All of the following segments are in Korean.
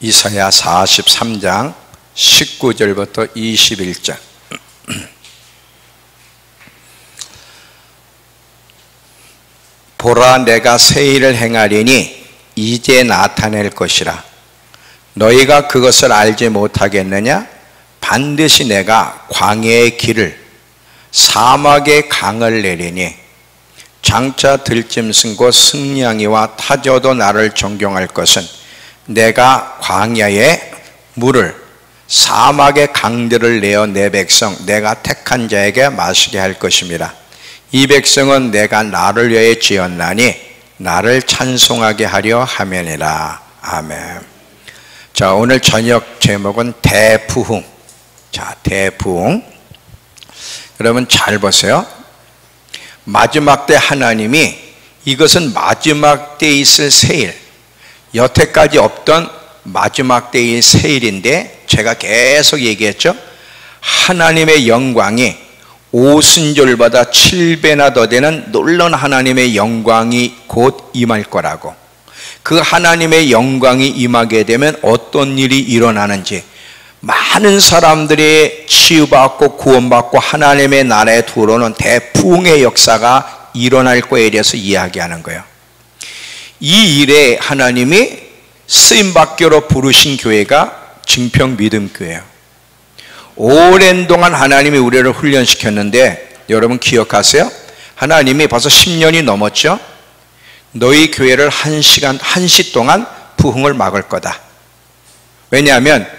이사야 43장 19절부터 21절. 보라, 내가 새 일을 행하리니 이제 나타낼 것이라. 너희가 그것을 알지 못하겠느냐? 반드시 내가 광야의 길을, 사막의 강을 내리니 장차 들짐승 곧 승냥이와 타조도 나를 존경할 것은 내가 광야의 물을, 사막의 강들을 내어 내 백성 내가 택한 자에게 마시게 할 것입니다. 이 백성은 내가 나를 위해 지었나니 나를 찬송하게 하려 함이니라. 아멘. 자, 오늘 저녁 제목은 대부흥. 자, 대부흥. 여러분 잘 보세요. 마지막 때 하나님이 이것은 마지막 때에 있을 세일, 여태까지 없던 마지막 때의 세일인데, 제가 계속 얘기했죠. 하나님의 영광이 오순절보다 7배나 더 되는 놀라운 하나님의 영광이 곧 임할 거라고. 그 하나님의 영광이 임하게 되면 어떤 일이 일어나는지, 많은 사람들이 치유받고 구원받고 하나님의 나라에 들어오는 대부흥의 역사가 일어날 거에 대해서 이야기하는 거예요. 이 일에 하나님이 쓰임받기로 부르신 교회가 증평믿음교회예요. 오랜 동안 하나님이 우리를 훈련시켰는데, 여러분 기억하세요? 하나님이 벌써 10년이 넘었죠? 너희 교회를 1시 동안 부흥을 막을 거다. 왜냐하면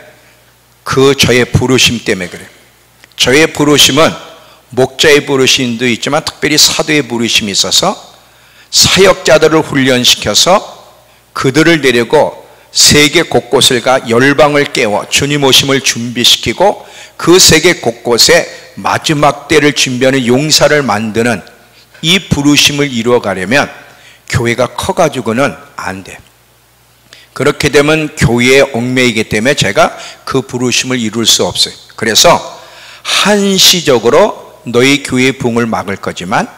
저의 부르심 때문에 그래요. 저의 부르심은 목자의 부르심도 있지만 특별히 사도의 부르심이 있어서 사역자들을 훈련시켜서 그들을 데리고 세계 곳곳을 가 열방을 깨워 주님 오심을 준비시키고 그 세계 곳곳에 마지막 때를 준비하는 용사를 만드는 이 부르심을 이루어가려면 교회가 커가지고는 안 돼. 그렇게 되면 교회에 얽매이기 때문에 제가 그 부르심을 이룰 수 없어요. 그래서 한시적으로 너희 교회의 부흥을 막을 거지만,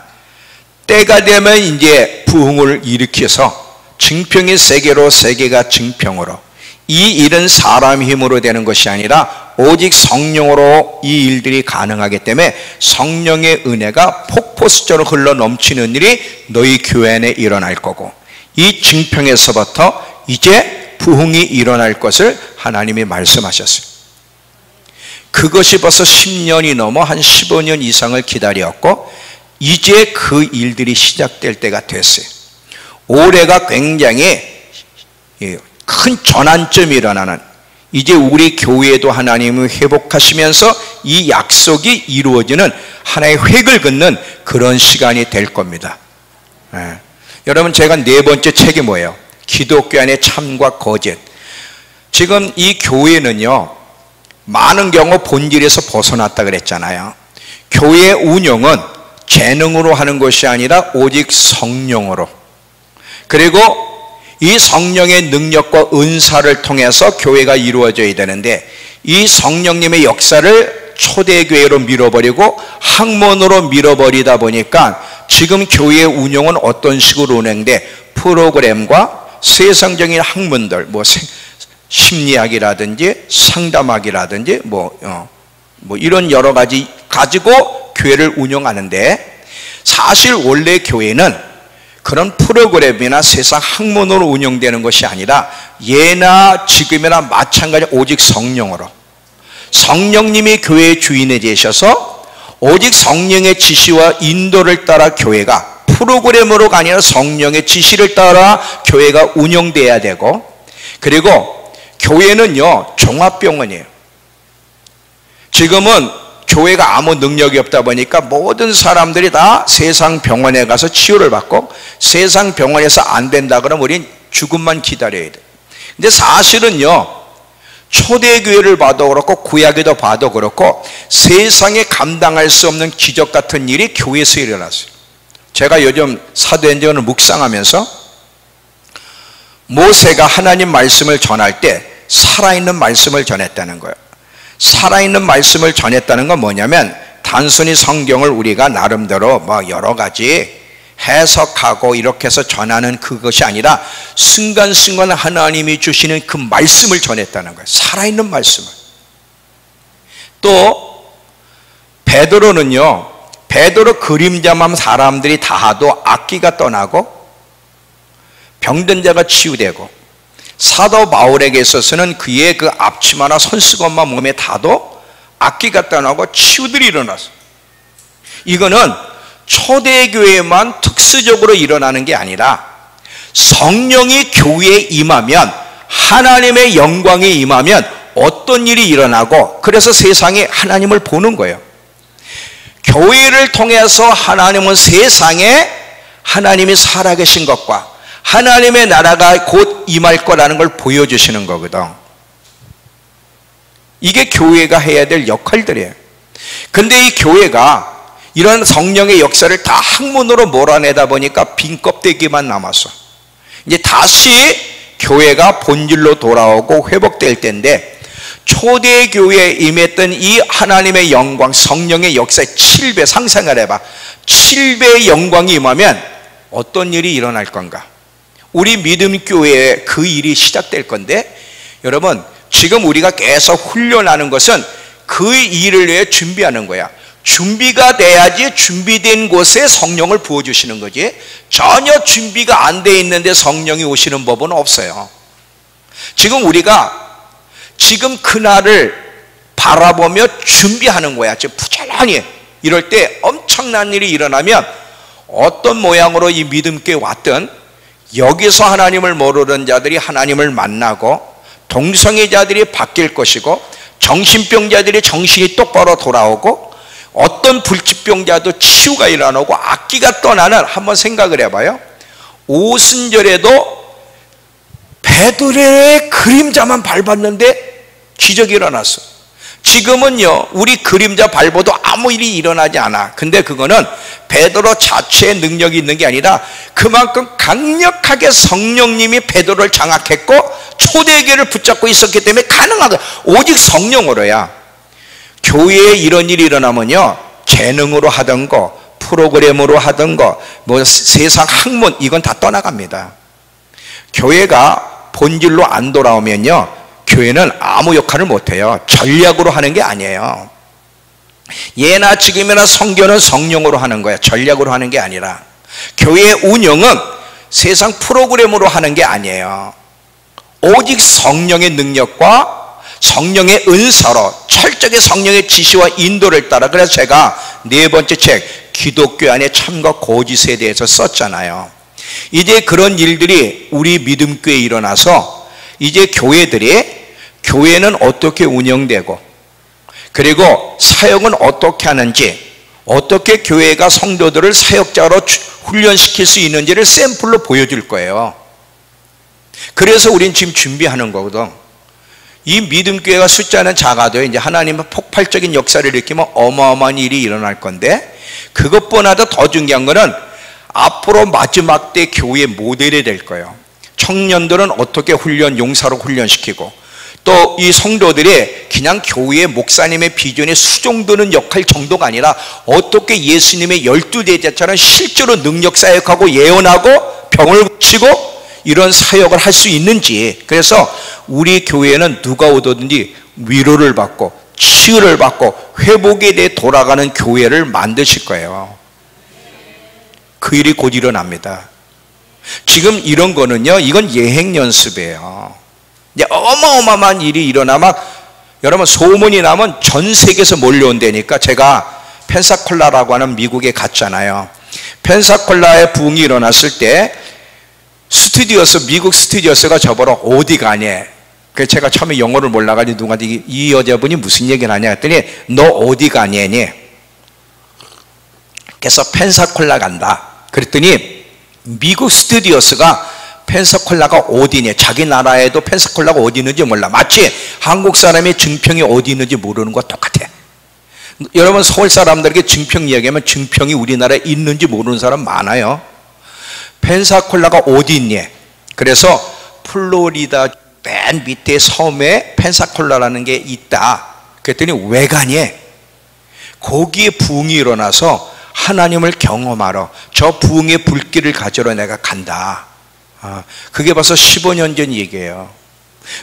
때가 되면 이제 부흥을 일으켜서 증평이 세계로, 세계가 증평으로. 이 일은 사람 힘으로 되는 것이 아니라 오직 성령으로 이 일들이 가능하기 때문에 성령의 은혜가 폭포수처럼 흘러 넘치는 일이 너희 교회 안에 일어날 거고, 이 증평에서부터 이제 부흥이 일어날 것을 하나님이 말씀하셨어요. 그것이 벌써 10년이 넘어 한 15년 이상을 기다렸고, 이제 그 일들이 시작될 때가 됐어요. 올해가 굉장히 큰 전환점이 일어나는, 이제 우리 교회도 하나님이 회복하시면서 이 약속이 이루어지는 하나의 획을 긋는 그런 시간이 될 겁니다. 여러분, 제가 4번째 책이 뭐예요? 기독교 안의 참과 거짓. 지금 이 교회는요, 많은 경우 본질에서 벗어났다 그랬잖아요. 교회 운영은 재능으로 하는 것이 아니라 오직 성령으로, 그리고 이 성령의 능력과 은사를 통해서 교회가 이루어져야 되는데, 이 성령님의 역사를 초대교회로 밀어버리고 학문으로 밀어버리다 보니까 지금 교회의 운영은 어떤 식으로 운행돼? 프로그램과 세상적인 학문들, 뭐 심리학이라든지 상담학이라든지 뭐 이런 여러 가지 가지고 교회를 운영하는데, 사실 원래 교회는 그런 프로그램이나 세상 학문으로 운영되는 것이 아니라 예나 지금이나 마찬가지 오직 성령으로, 성령님이 교회의 주인이 되셔서 오직 성령의 지시와 인도를 따라 교회가, 프로그램으로가 아니라 성령의 지시를 따라 교회가 운영돼야 되고, 그리고 교회는요 종합병원이에요. 지금은 교회가 아무 능력이 없다 보니까 모든 사람들이 다 세상 병원에 가서 치유를 받고, 세상 병원에서 안 된다 그러면 우린 죽음만 기다려야 돼. 근데 사실은요, 초대교회를 봐도 그렇고 구약에도 봐도 그렇고 세상에 감당할 수 없는 기적 같은 일이 교회에서 일어났어요. 제가 요즘 사도행전을 묵상하면서 모세가 하나님 말씀을 전할 때 살아있는 말씀을 전했다는 거예요. 살아있는 말씀을 전했다는 건 뭐냐면, 단순히 성경을 우리가 나름대로 뭐 여러 가지 해석하고 이렇게 해서 전하는 그것이 아니라 순간순간 하나님이 주시는 그 말씀을 전했다는 거예요. 살아있는 말씀을. 또 베드로는요, 베드로 그림자만 사람들이 다 하도 악기가 떠나고 병든 자가 치유되고, 사도 바울에게 있어서는 그의 그 앞치마나 손수건만 몸에 닿아도 악기가 떠나고 치유들이 일어났어. 이거는 초대교회만 특수적으로 일어나는 게 아니라 성령이 교회에 임하면, 하나님의 영광이 임하면 어떤 일이 일어나고, 그래서 세상에 하나님을 보는 거예요. 교회를 통해서 하나님은 세상에 하나님이 살아계신 것과 하나님의 나라가 곧 임할 거라는 걸 보여주시는 거거든. 이게 교회가 해야 될 역할들이에요. 근데 이 교회가 이런 성령의 역사를 다 학문으로 몰아내다 보니까 빈 껍데기만 남았어. 이제 다시 교회가 본질로 돌아오고 회복될 때인데, 초대교회에 임했던 이 하나님의 영광, 성령의 역사의 7배, 상상을 해봐. 7배의 영광이 임하면 어떤 일이 일어날 건가? 우리 믿음교회에 그 일이 시작될 건데, 여러분 지금 우리가 계속 훈련하는 것은 그 일을 위해 준비하는 거야. 준비가 돼야지 준비된 곳에 성령을 부어주시는 거지, 전혀 준비가 안 돼 있는데 성령이 오시는 법은 없어요. 지금 우리가 지금 그날을 바라보며 준비하는 거야. 지금 부지런히. 이럴 때 엄청난 일이 일어나면 어떤 모양으로 이 믿음께 왔든, 여기서 하나님을 모르는 자들이 하나님을 만나고, 동성애자들이 바뀔 것이고, 정신병자들이 정신이 똑바로 돌아오고, 어떤 불치병자도 치유가 일어나고 악기가 떠나는, 한번 생각을 해봐요. 오순절에도 베드로의 그림자만 밟았는데 기적이 일어났어. 지금은요, 우리 그림자 밟아도 아무 일이 일어나지 않아. 근데 그거는 베드로 자체의 능력이 있는 게 아니라 그만큼 강력하게 성령님이 베드로를 장악했고 초대교회를 붙잡고 있었기 때문에 가능한 거야. 오직 성령으로야. 교회에 이런 일이 일어나면요, 재능으로 하던 거, 프로그램으로 하던 거, 뭐 세상 학문, 이건 다 떠나갑니다. 교회가 본질로 안 돌아오면요, 교회는 아무 역할을 못해요. 전략으로 하는 게 아니에요. 예나 지금이나 성교는 성령으로 하는 거야. 전략으로 하는 게 아니라. 교회의 운영은 세상 프로그램으로 하는 게 아니에요. 오직 성령의 능력과 성령의 은사로 철저하게 성령의 지시와 인도를 따라. 그래서 제가 네 번째 책 기독교 안의 참과 거짓에 대해서 썼잖아요. 이제 그런 일들이 우리 믿음교회에 일어나서 이제 교회는 어떻게 운영되고, 그리고 사역은 어떻게 하는지, 어떻게 교회가 성도들을 사역자로 훈련시킬 수 있는지를 샘플로 보여줄 거예요. 그래서 우린 지금 준비하는 거거든. 이 믿음교회가 숫자는 작아도 이제 하나님은 폭발적인 역사를 일으키면 어마어마한 일이 일어날 건데, 그것보다도 더 중요한 거는 앞으로 마지막 때 교회의 모델이 될 거예요. 청년들은 어떻게 용사로 훈련시키고, 또 이 성도들이 그냥 교회의 목사님의 비전에 수종드는 역할 정도가 아니라 어떻게 예수님의 12대자처럼 실제로 능력 사역하고 예언하고 병을 고치고 이런 사역을 할 수 있는지. 그래서 우리 교회는 누가 오든지 위로를 받고 치유를 받고 회복에 대해 돌아가는 교회를 만드실 거예요. 그 일이 곧 일어납니다. 지금 이런 거는요, 이건 예행 연습이에요. 이제 어마어마한 일이 일어나면, 여러분 소문이 나면 전 세계에서 몰려온다니까. 제가 펜사콜라라고 하는 미국에 갔잖아요. 펜사콜라의 부흥이 일어났을 때 미국 스튜디오스가 저보러 어디 가니? 그래서 제가 처음에 영어를 몰라가지고 누구한테 이 여자분이 무슨 얘기를 하냐 했더니 너 어디 가니? 그래서 펜사콜라 간다. 그랬더니 미국 스튜디오스가 펜사콜라가 어디냐, 자기 나라에도 펜사콜라가 어디 있는지 몰라. 마치 한국 사람이 증평이 어디 있는지 모르는 것과 똑같아. 여러분 서울 사람들에게 증평 이야기하면 증평이 우리나라에 있는지 모르는 사람 많아요. 펜사콜라가 어디 있니? 그래서 플로리다 맨 밑에 섬에 펜사콜라라는 게 있다. 그랬더니 왜 가니? 거기에 부흥이 일어나서 하나님을 경험하러 저 부흥의 불길을 가지러 내가 간다. 그게 벌써 15년 전 얘기예요.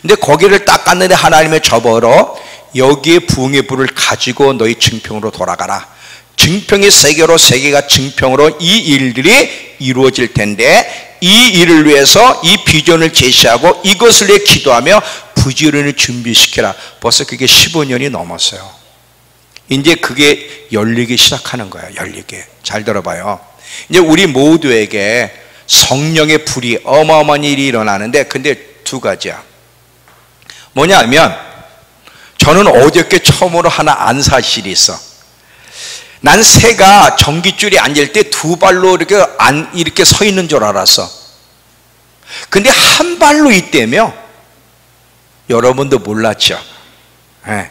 근데 거기를 딱 갔는데 하나님의 저버러 여기에 부흥의 불을 가지고 너희 증평으로 돌아가라. 증평의 세계로 세계가 증평으로 이 일들이 이루어질 텐데 이 일을 위해서 이 비전을 제시하고 이것을 위해 기도하며 부지런히 준비시켜라. 벌써 그게 15년이 넘었어요. 이제 그게 열리기 시작하는 거예요. 열리게. 잘 들어봐요. 이제 우리 모두에게 성령의 불이 어마어마한 일이 일어나는데 근데 두 가지야. 뭐냐면 저는 어저께 처음으로 하나 안 사실이 있어. 난 새가 전깃줄이 앉을 때 두 발로 이렇게 서 있는 줄 알았어. 근데 한 발로 있다며? 여러분도 몰랐죠? 네.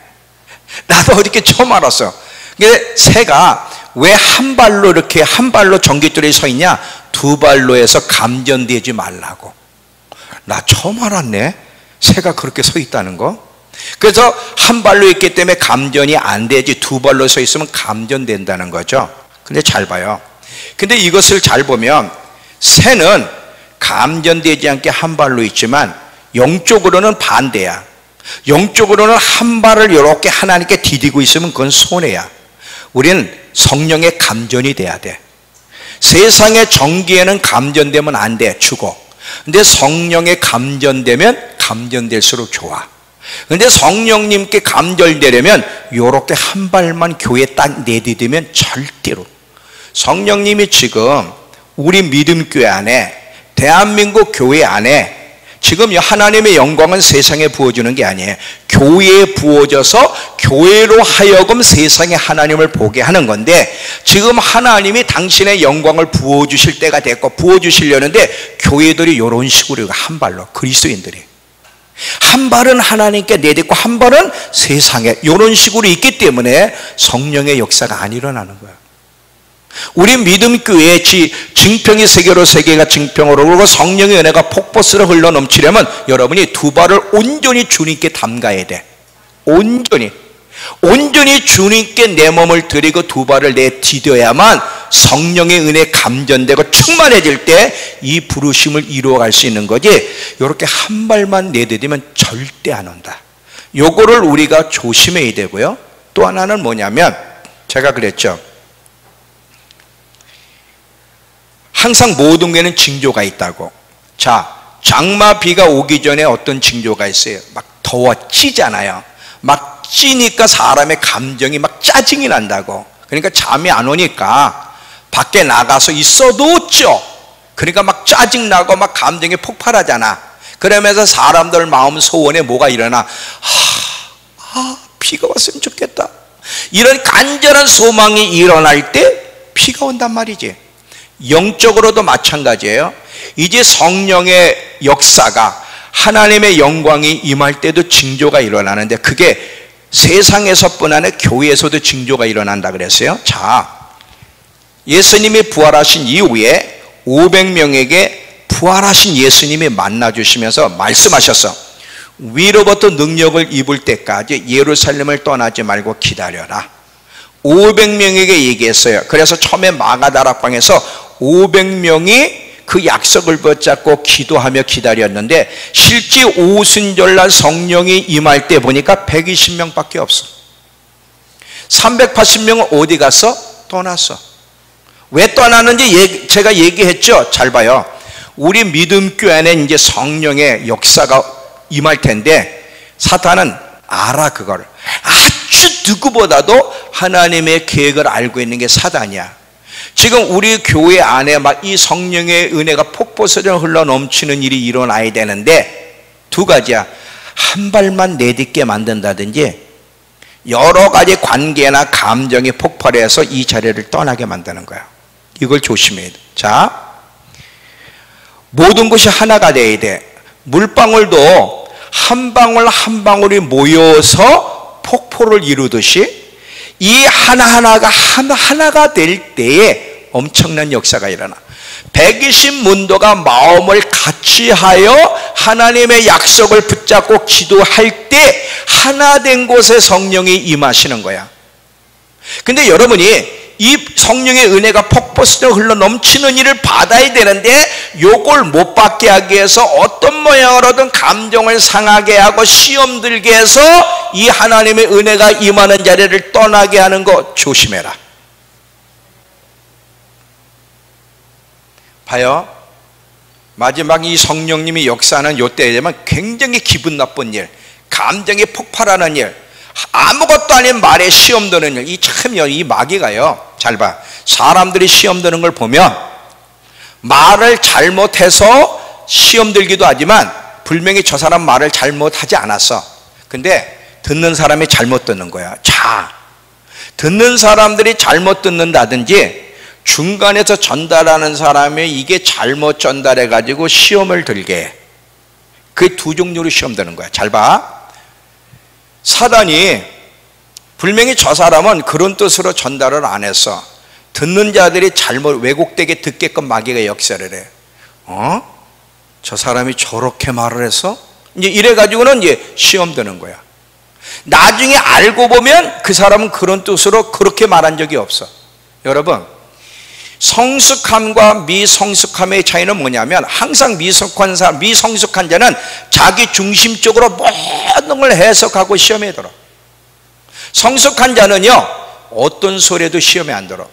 나도 어저께 처음 알았어. 근데 새가 왜 한 발로 이렇게 한 발로 전깃줄에 서 있냐? 두 발로 해서 감전되지 말라고. 나 처음 알았네. 새가 그렇게 서 있다는 거. 그래서 한 발로 있기 때문에 감전이 안 되지 두 발로 서 있으면 감전된다는 거죠. 근데 잘 봐요. 근데 이것을 잘 보면 새는 감전되지 않게 한 발로 있지만 영적으로는 반대야. 영적으로는 한 발을 이렇게 하나님께 디디고 있으면 그건 손해야. 우리는 성령의 감전이 돼야 돼. 세상의 정기에는 감전되면 안 돼. 죽어. 근데 성령의 감전되면 감전될수록 좋아. 근데 성령님께 감전되려면 이렇게 한 발만 교회에 딱 내디디면 절대로. 성령님이 지금 우리 믿음교회 안에 대한민국 교회 안에 지금 하나님의 영광은 세상에 부어주는 게 아니에요. 교회에 부어져서 교회로 하여금 세상에 하나님을 보게 하는 건데 지금 하나님이 당신의 영광을 부어주실 때가 됐고 부어주시려는데 교회들이 이런 식으로 한 발로 그리스도인들이 한 발은 하나님께 내딛고 한 발은 세상에 이런 식으로 있기 때문에 성령의 역사가 안 일어나는 거야. 우리 믿음교회의 증평이 세계로 세계가 증평으로 그리고 성령의 은혜가 폭포수로 흘러넘치려면 여러분이 두 발을 온전히 주님께 담가야 돼. 온전히 주님께 내 몸을 드리고 두 발을 내디뎌야만 성령의 은혜 감전되고 충만해질 때 이 부르심을 이루어갈 수 있는 거지. 이렇게 한 발만 내디디면 절대 안 온다. 요거를 우리가 조심해야 되고요. 또 하나는 뭐냐면 제가 그랬죠. 항상 모든 게는 징조가 있다고. 자, 장마 비가 오기 전에 어떤 징조가 있어요? 막 더워 찌잖아요. 막 찌니까 사람의 감정이 막 짜증이 난다고. 그러니까 잠이 안 오니까 밖에 나가서 있어도 쪄. 그러니까 막 짜증나고 막 감정이 폭발하잖아. 그러면서 사람들 마음 소원에 뭐가 일어나? 비가 왔으면 좋겠다. 이런 간절한 소망이 일어날 때 비가 온단 말이지. 영적으로도 마찬가지예요. 이제 성령의 역사가 하나님의 영광이 임할 때도 징조가 일어나는데 그게 세상에서뿐 아니라 교회에서도 징조가 일어난다 그랬어요. 자, 예수님이 부활하신 이후에 500명에게 부활하신 예수님이 만나주시면서 말씀하셨어. 위로부터 능력을 입을 때까지 예루살렘을 떠나지 말고 기다려라. 500명에게 얘기했어요. 그래서 처음에 마가다락방에서 500명이 그 약속을 붙잡고 기도하며 기다렸는데 실제 오순절날 성령이 임할 때 보니까 120명밖에 없어. 380명은 어디 갔어? 떠났어. 왜 떠났는지 제가 얘기했죠. 잘 봐요. 우리 믿음교회 안에 이제 성령의 역사가 임할 텐데 사탄은 알아. 그걸 아주 누구보다도 하나님의 계획을 알고 있는 게 사단이야. 지금 우리 교회 안에 막 이 성령의 은혜가 폭포수처럼 흘러 넘치는 일이 일어나야 되는데 두 가지야. 한 발만 내딛게 만든다든지 여러 가지 관계나 감정이 폭발해서 이 자리를 떠나게 만드는 거야. 이걸 조심해야 돼. 자, 모든 것이 하나가 돼야 돼. 물방울도 한 방울 한 방울이 모여서 폭포를 이루듯이 이 하나하나가 하나가 될 때에 엄청난 역사가 일어나. 120문도가 마음을 같이 하여 하나님의 약속을 붙잡고 기도할 때 하나 된 곳에 성령이 임하시는 거야. 근데 여러분이 이 성령의 은혜가 폭포수로 흘러 넘치는 일을 받아야 되는데 요걸 못 받게 하기 위해서 어떤 모양으로든 감정을 상하게 하고 시험 들게 해서 이 하나님의 은혜가 임하는 자리를 떠나게 하는 거 조심해라. 봐요. 마지막 이 성령님이 역사하는 요때에 되면 굉장히 기분 나쁜 일, 감정이 폭발하는 일, 아무것도 아닌 말에 시험 드는 일, 이 마귀가요, 잘 봐. 사람들이 시험 드는 걸 보면 말을 잘못해서 시험 들기도 하지만 분명히 저 사람 말을 잘못하지 않았어. 근데 듣는 사람이 잘못 듣는 거야. 자, 듣는 사람들이 잘못 듣는다든지 중간에서 전달하는 사람이 이게 잘못 전달해 가지고 시험을 들게 해. 그 두 종류로 시험 드는 거야. 잘 봐. 사단이 분명히 저 사람은 그런 뜻으로 전달을 안 했어. 듣는 자들이 잘못 왜곡되게 듣게끔 마귀가 역사를 해. 저 사람이 저렇게 말을 했어? 이제 이래 가지고는 이제 시험 드는 거야. 나중에 알고 보면 그 사람은 그런 뜻으로 그렇게 말한 적이 없어. 여러분, 성숙함과 미성숙함의 차이는 뭐냐면 항상 미성숙한 자는 자기 중심적으로 모든 걸 해석하고 시험에 들어. 성숙한 자는요, 어떤 소리도 시험에 안 들어.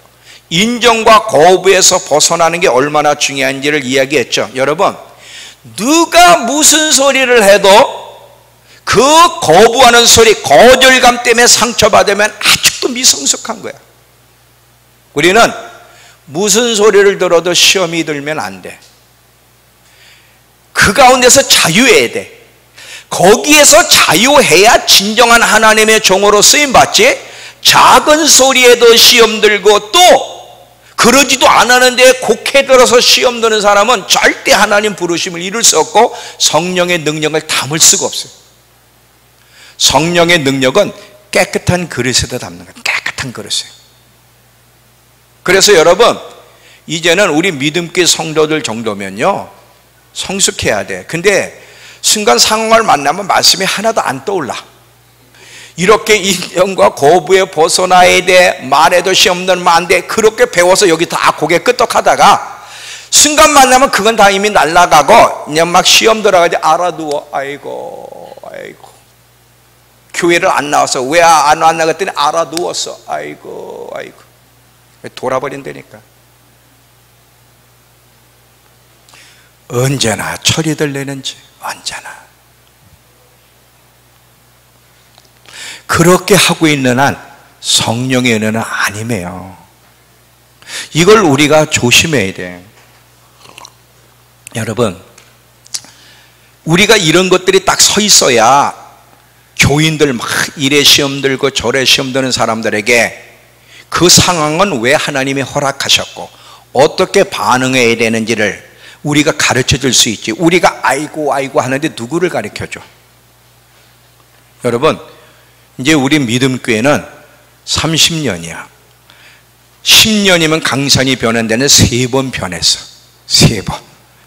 인정과 거부에서 벗어나는 게 얼마나 중요한지를 이야기했죠. 여러분, 누가 무슨 소리를 해도 그 거부하는 소리, 거절감 때문에 상처받으면 아직도 미성숙한 거야. 우리는 무슨 소리를 들어도 시험이 들면 안 돼. 그 가운데서 자유해야 돼. 거기에서 자유해야 진정한 하나님의 종으로 쓰임받지. 작은 소리에도 시험 들고 또 그러지도 않았는데 곡해 들어서 시험 드는 사람은 절대 하나님 부르심을 이룰 수 없고 성령의 능력을 담을 수가 없어요. 성령의 능력은 깨끗한 그릇에다 담는 거예요. 깨끗한 그릇에. 그래서 여러분, 이제는 우리 믿음교회 성도들 정도면요, 성숙해야 돼. 근데 순간 상황을 만나면 말씀이 하나도 안 떠올라. 이렇게 인정과 거부에 벗어나야 돼. 말해도 시험 들면 안 돼. 그렇게 배워서 여기 다 고개 끄덕하다가 순간 만나면 그건 다 이미 날아가고 그냥 막 시험 들어가지 알아두어. 아이고 교회를 안 나와서 왜 안 왔나 그랬더니 알아두었어. 아이고 돌아버린다니까. 언제나 처리들 내는지 언제나 그렇게 하고 있는 한 성령의 은혜는 아니매요. 이걸 우리가 조심해야 돼. 여러분, 우리가 이런 것들이 딱 서 있어야 교인들 막 이래 시험 들고 저래 시험 드는 사람들에게 그 상황은 왜 하나님이 허락하셨고 어떻게 반응해야 되는지를 우리가 가르쳐 줄 수 있지. 우리가 아이고 하는데 누구를 가르쳐 줘? 여러분, 이제 우리 믿음교회는 30년이야 10년이면 강산이 변한 데는 3번 변했어. 3번.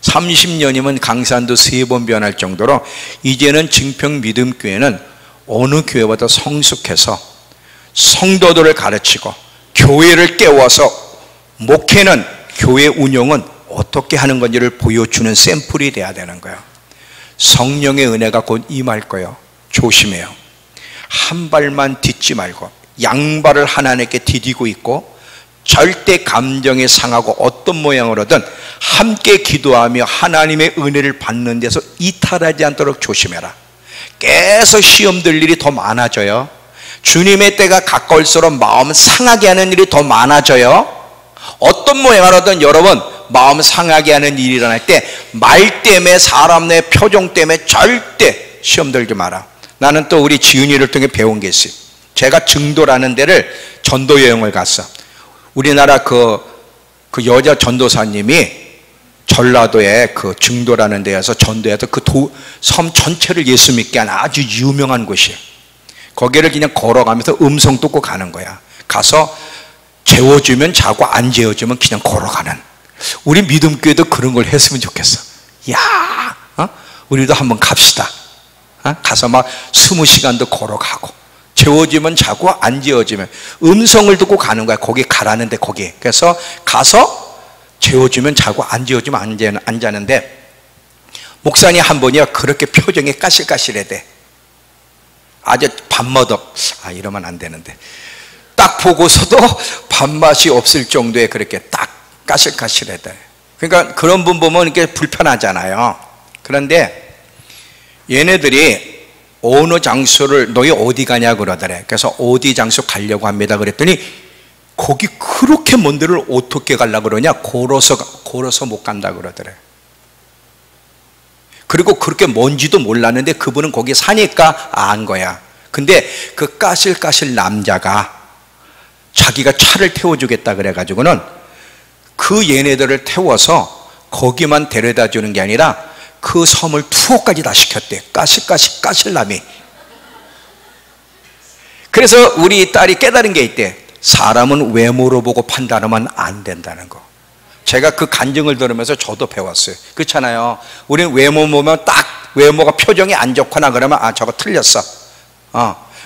30년이면 강산도 3번 변할 정도로 이제는 증평 믿음교회는 어느 교회보다 성숙해서 성도들을 가르치고 교회를 깨워서 목회는 교회 운영은 어떻게 하는 건지를 보여주는 샘플이 돼야 되는 거예요. 성령의 은혜가 곧 임할 거예요. 조심해요. 한 발만 딛지 말고 양발을 하나님께 디디고 있고 절대 감정에 상하고 어떤 모양으로든 함께 기도하며 하나님의 은혜를 받는 데서 이탈하지 않도록 조심해라. 계속 시험 들 일이 더 많아져요. 주님의 때가 가까울수록 마음 상하게 하는 일이 더 많아져요. 어떤 모양으로든 여러분 마음 상하게 하는 일이 일어날 때 말 때문에 사람 내 표정 때문에 절대 시험 들지 마라. 나는 또 우리 지은이를 통해 배운 게 있어요. 제가 증도라는 데를 전도 여행을 갔어. 우리나라 그 여자 전도사님이 전라도에 그 증도라는 데에서 전도해서 그 섬 전체를 예수 믿게 한 아주 유명한 곳이에요. 거기를 그냥 걸어가면서 음성 듣고 가는 거야. 가서 재워주면 자고 안 재워주면 그냥 걸어가는. 우리 믿음교회도 그런 걸 했으면 좋겠어. 우리도 한번 갑시다. 가서 막 20시간도 걸어가고 재워주면 자고 안 재워주면 음성을 듣고 가는 거야. 거기 가라는데 거기. 그래서 가서 재워주면 자고 안 재워주면 안 자는데 목사님 한 분이요 그렇게 표정이 까실까실해 돼. 아주 밥맛 이러면 안 되는데 딱 보고서도 밥맛이 없을 정도의 그렇게 딱 까실까실해 돼. 그러니까 그런 분 보면 이렇게 불편하잖아요. 그런데 얘네들이 어느 장소를 너희 어디 가냐 그러더래. 그래서 어디 장소 가려고 합니다 그랬더니 거기 그렇게 먼 데를 어떻게 가려고 그러냐, 걸어서 못 간다 그러더래. 그리고 그렇게 뭔지도 몰랐는데 그분은 거기 사니까 안 거야. 근데 그 까실까실 남자가 자기가 차를 태워주겠다 그래가지고는 그 얘네들을 태워서 거기만 데려다 주는 게 아니라 그 섬을 투어까지 다 시켰대. 까실남이. 그래서 우리 딸이 깨달은 게 있대. 사람은 외모로 보고 판단하면 안 된다는 거. 제가 그 간증을 들으면서 저도 배웠어요. 그렇잖아요. 우리는 외모 보면 딱 외모가 표정이 안 좋거나 그러면 저거 틀렸어.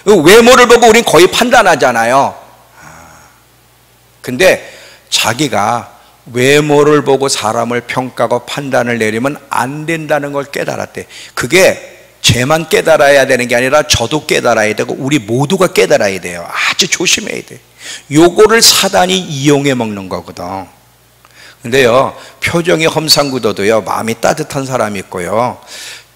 외모를 보고 우리는 거의 판단하잖아요. 근데 자기가 외모를 보고 사람을 평가하고 판단을 내리면 안 된다는 걸 깨달았대. 그게 쟤만 깨달아야 되는 게 아니라 저도 깨달아야 되고 우리 모두가 깨달아야 돼요. 아주 조심해야 돼. 요거를 사단이 이용해 먹는 거거든. 근데요, 표정이 험상궂어도요 마음이 따뜻한 사람이 있고요,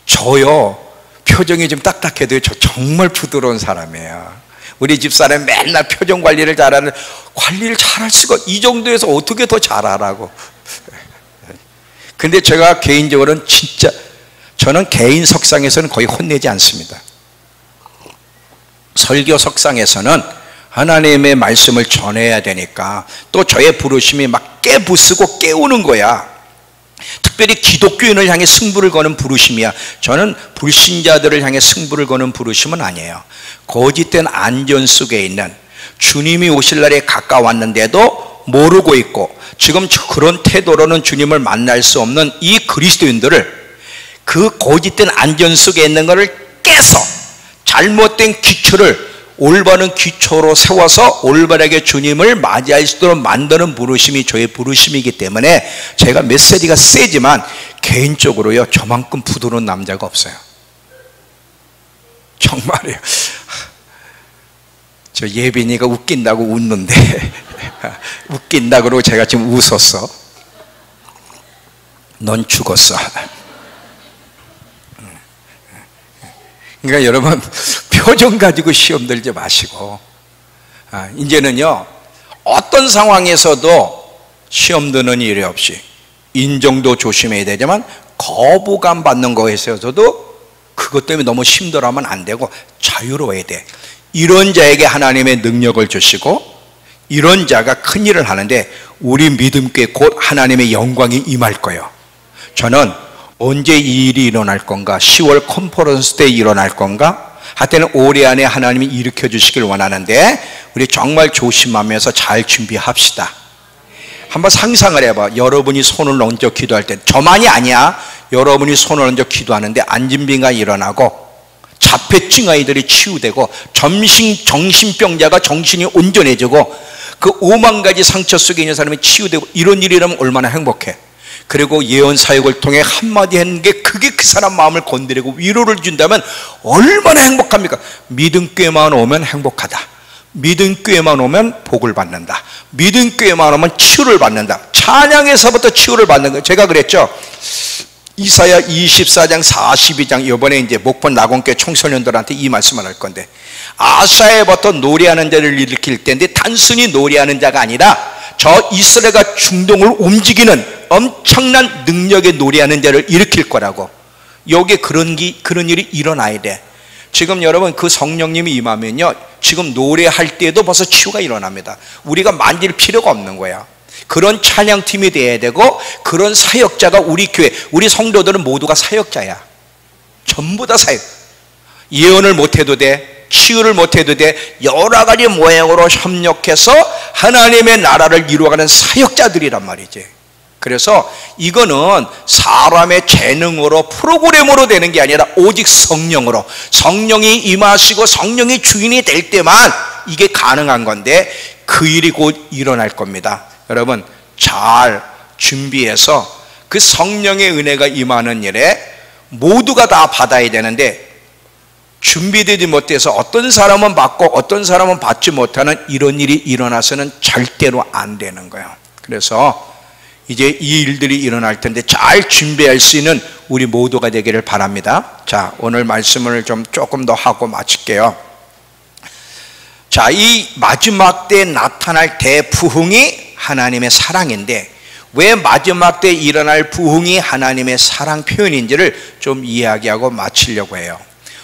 저요 표정이 좀 딱딱해도요 저 정말 부드러운 사람이에요. 우리 집사람 맨날 표정 관리를 잘하는, 관리를 잘할 수가, 이 정도에서 어떻게 더 잘하라고. 근데 제가 개인적으로는 진짜 저는 개인 석상에서는 거의 혼내지 않습니다. 설교 석상에서는 하나님의 말씀을 전해야 되니까 또 저의 부르심이 막 깨부수고 깨우는 거야. 특별히 기독교인을 향해 승부를 거는 부르심이야. 저는 불신자들을 향해 승부를 거는 부르심은 아니에요. 거짓된 안전 속에 있는, 주님이 오실 날에 가까웠는데도 모르고 있고 지금 그런 태도로는 주님을 만날 수 없는 이 그리스도인들을 그 거짓된 안전 속에 있는 것을 깨서 잘못된 기초를 올바른 기초로 세워서 올바르게 주님을 맞이할 수 있도록 만드는 부르심이 저의 부르심이기 때문에 제가 메시지가 세지만 개인적으로요 저만큼 부드러운 남자가 없어요. 정말이에요. 저 예빈이가 웃긴다고 웃는데 웃긴다고 제가 지금 웃었어. 넌 죽었어. 그러니까 여러분 표정 가지고 시험 들지 마시고, 이제는요 어떤 상황에서도 시험 드는 일이 없이 인정도 조심해야 되지만 거부감 받는 거에서도 그것 때문에 너무 힘들어하면 안 되고 자유로워야 돼. 이런 자에게 하나님의 능력을 주시고 이런 자가 큰 일을 하는데 우리 믿음께 곧 하나님의 영광이 임할 거예요. 저는 언제 이 일이 일어날 건가, 10월 컨퍼런스 때 일어날 건가, 하여튼 올해 안에 하나님이 일으켜 주시길 원하는데 우리 정말 조심하면서 잘 준비합시다. 한번 상상을 해봐. 여러분이 손을 얹어 기도할 때, 저만이 아니야, 여러분이 손을 얹어 기도하는데 안진빙가 일어나고 자폐증 아이들이 치유되고 정신병자가 정신이 온전해지고 그 5만 가지 상처 속에 있는 사람이 치유되고, 이런 일이 일어나면 얼마나 행복해. 그리고 예언 사역을 통해 한마디 했는 게 그게 그 사람 마음을 건드리고 위로를 준다면 얼마나 행복합니까? 믿음교회만 오면 행복하다, 믿음교회만 오면 복을 받는다, 믿음교회만 오면 치유를 받는다, 찬양에서부터 치유를 받는 거예요. 제가 그랬죠. 이사야 24장 42장 이번에 이제 목포 낙원교회 청소년들한테 이 말씀을 할 건데, 아사에부터 노래하는 자를 일으킬 텐데 단순히 노래하는 자가 아니라 저 이스라엘과 중동을 움직이는 엄청난 능력의 노래하는 자를 일으킬 거라고. 여기에 그런 일이 일어나야 돼. 지금 여러분 그 성령님이 임하면요 지금 노래할 때도 벌써 치유가 일어납니다. 우리가 만질 필요가 없는 거야. 그런 찬양팀이 돼야 되고 그런 사역자가 우리 교회, 우리 성도들은 모두가 사역자야. 전부 다 사역. 예언을 못해도 돼, 치유를 못해도 돼, 여러 가지 모양으로 협력해서 하나님의 나라를 이루어가는 사역자들이란 말이지. 그래서 이거는 사람의 재능으로 프로그램으로 되는 게 아니라 오직 성령으로, 성령이 임하시고 성령이 주인이 될 때만 이게 가능한 건데 그 일이 곧 일어날 겁니다. 여러분 잘 준비해서 그 성령의 은혜가 임하는 일에 모두가 다 받아야 되는데 준비되지 못해서 어떤 사람은 받고 어떤 사람은 받지 못하는 이런 일이 일어나서는 절대로 안 되는 거예요. 그래서 이제 이 일들이 일어날 텐데 잘 준비할 수 있는 우리 모두가 되기를 바랍니다. 자, 오늘 말씀을 조금 더 하고 마칠게요. 자, 이 마지막 때 나타날 대부흥이 하나님의 사랑인데 왜 마지막 때 일어날 부흥이 하나님의 사랑 표현인지를 좀 이야기하고 마치려고 해요.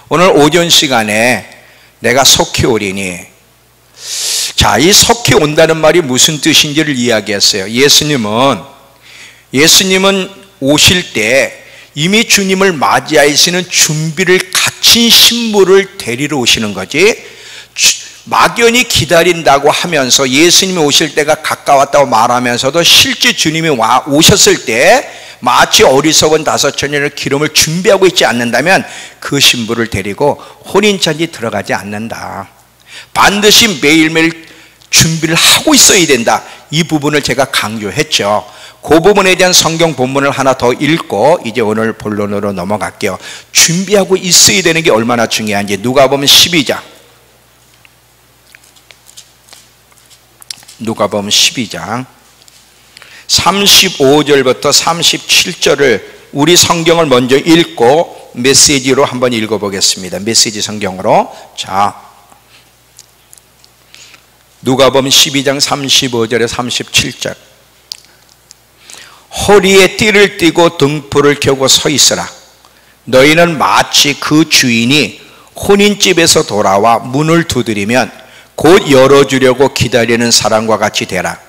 오늘 오전 시간에 내가 속히 오리니, 자, 이 속히 온다는 말이 무슨 뜻인지를 이야기했어요. 예수님은 오실 때 이미 주님을 맞이하시는 준비를 갖춘 신부를 데리러 오시는 거지, 막연히 기다린다고 하면서 예수님이 오실 때가 가까웠다고 말하면서도 실제 주님이 오셨을 때 마치 어리석은 다섯 처녀를 기름을 준비하고 있지 않는다면 그 신부를 데리고 혼인잔치 들어가지 않는다. 반드시 매일매일 준비를 하고 있어야 된다. 이 부분을 제가 강조했죠. 그 부분에 대한 성경 본문을 하나 더 읽고 이제 오늘 본론으로 넘어갈게요. 준비하고 있어야 되는 게 얼마나 중요한지 누가복음 12장 35절부터 37절을 우리 성경을 먼저 읽고 메시지로 한번 읽어보겠습니다. 메시지 성경으로. 자, 누가복음 12장 35절에 37절. 허리에 띠를 띠고 등불을 켜고 서 있으라. 너희는 마치 그 주인이 혼인집에서 돌아와 문을 두드리면 곧 열어주려고 기다리는 사람과 같이 되라.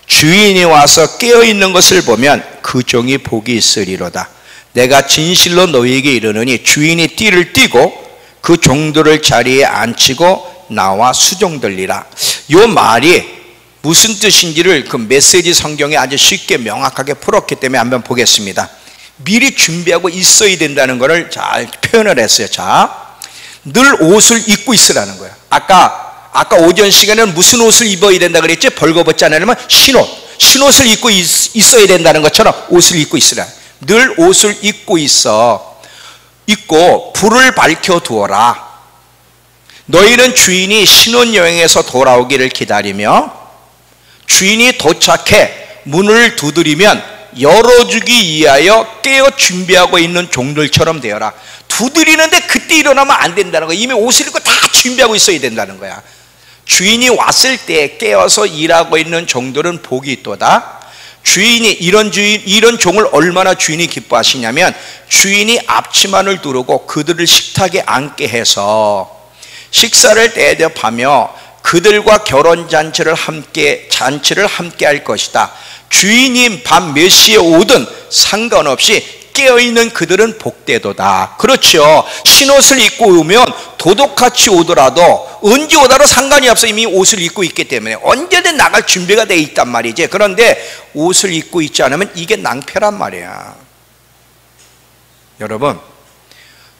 주인이 와서 깨어있는 것을 보면 그 종이 복이 있으리로다. 내가 진실로 너희에게 이르노니 주인이 띠를 띠고 그 종들을 자리에 앉히고 나와 수종들리라. 이 말이 무슨 뜻인지를 그 메시지 성경에 아주 쉽게 명확하게 풀었기 때문에 한번 보겠습니다. 미리 준비하고 있어야 된다는 것을 잘 표현을 했어요. 자, 늘 옷을 입고 있으라는 거예요. 아까 오전 시간에는 무슨 옷을 입어야 된다 그랬지? 벌거벗지 않으려면 신옷을 입고 있어야 된다는 것처럼 옷을 입고 있으라. 늘 옷을 입고 입고 불을 밝혀 두어라. 너희는 주인이 신혼여행에서 돌아오기를 기다리며 주인이 도착해 문을 두드리면 열어주기 위하여 깨어 준비하고 있는 종들처럼 되어라. 두드리는데 그때 일어나면 안 된다는 거야. 이미 옷을 입고 다 준비하고 있어야 된다는 거야. 주인이 왔을 때 깨어서 일하고 있는 종들은 복이 있도다. 주인이 이런 종을 얼마나 주인이 기뻐하시냐면 주인이 앞치마를 두르고 그들을 식탁에 앉게 해서 식사를 대접하며 그들과 잔치를 함께 할 것이다. 주인이 밤 몇 시에 오든 상관없이 깨어있는 그들은 복되도다. 그렇죠. 신옷을 입고 오면 도둑같이 오더라도 언제 오더라도 상관이 없어. 이미 옷을 입고 있기 때문에 언제든 나갈 준비가 돼 있단 말이지. 그런데 옷을 입고 있지 않으면 이게 낭패란 말이야. 여러분,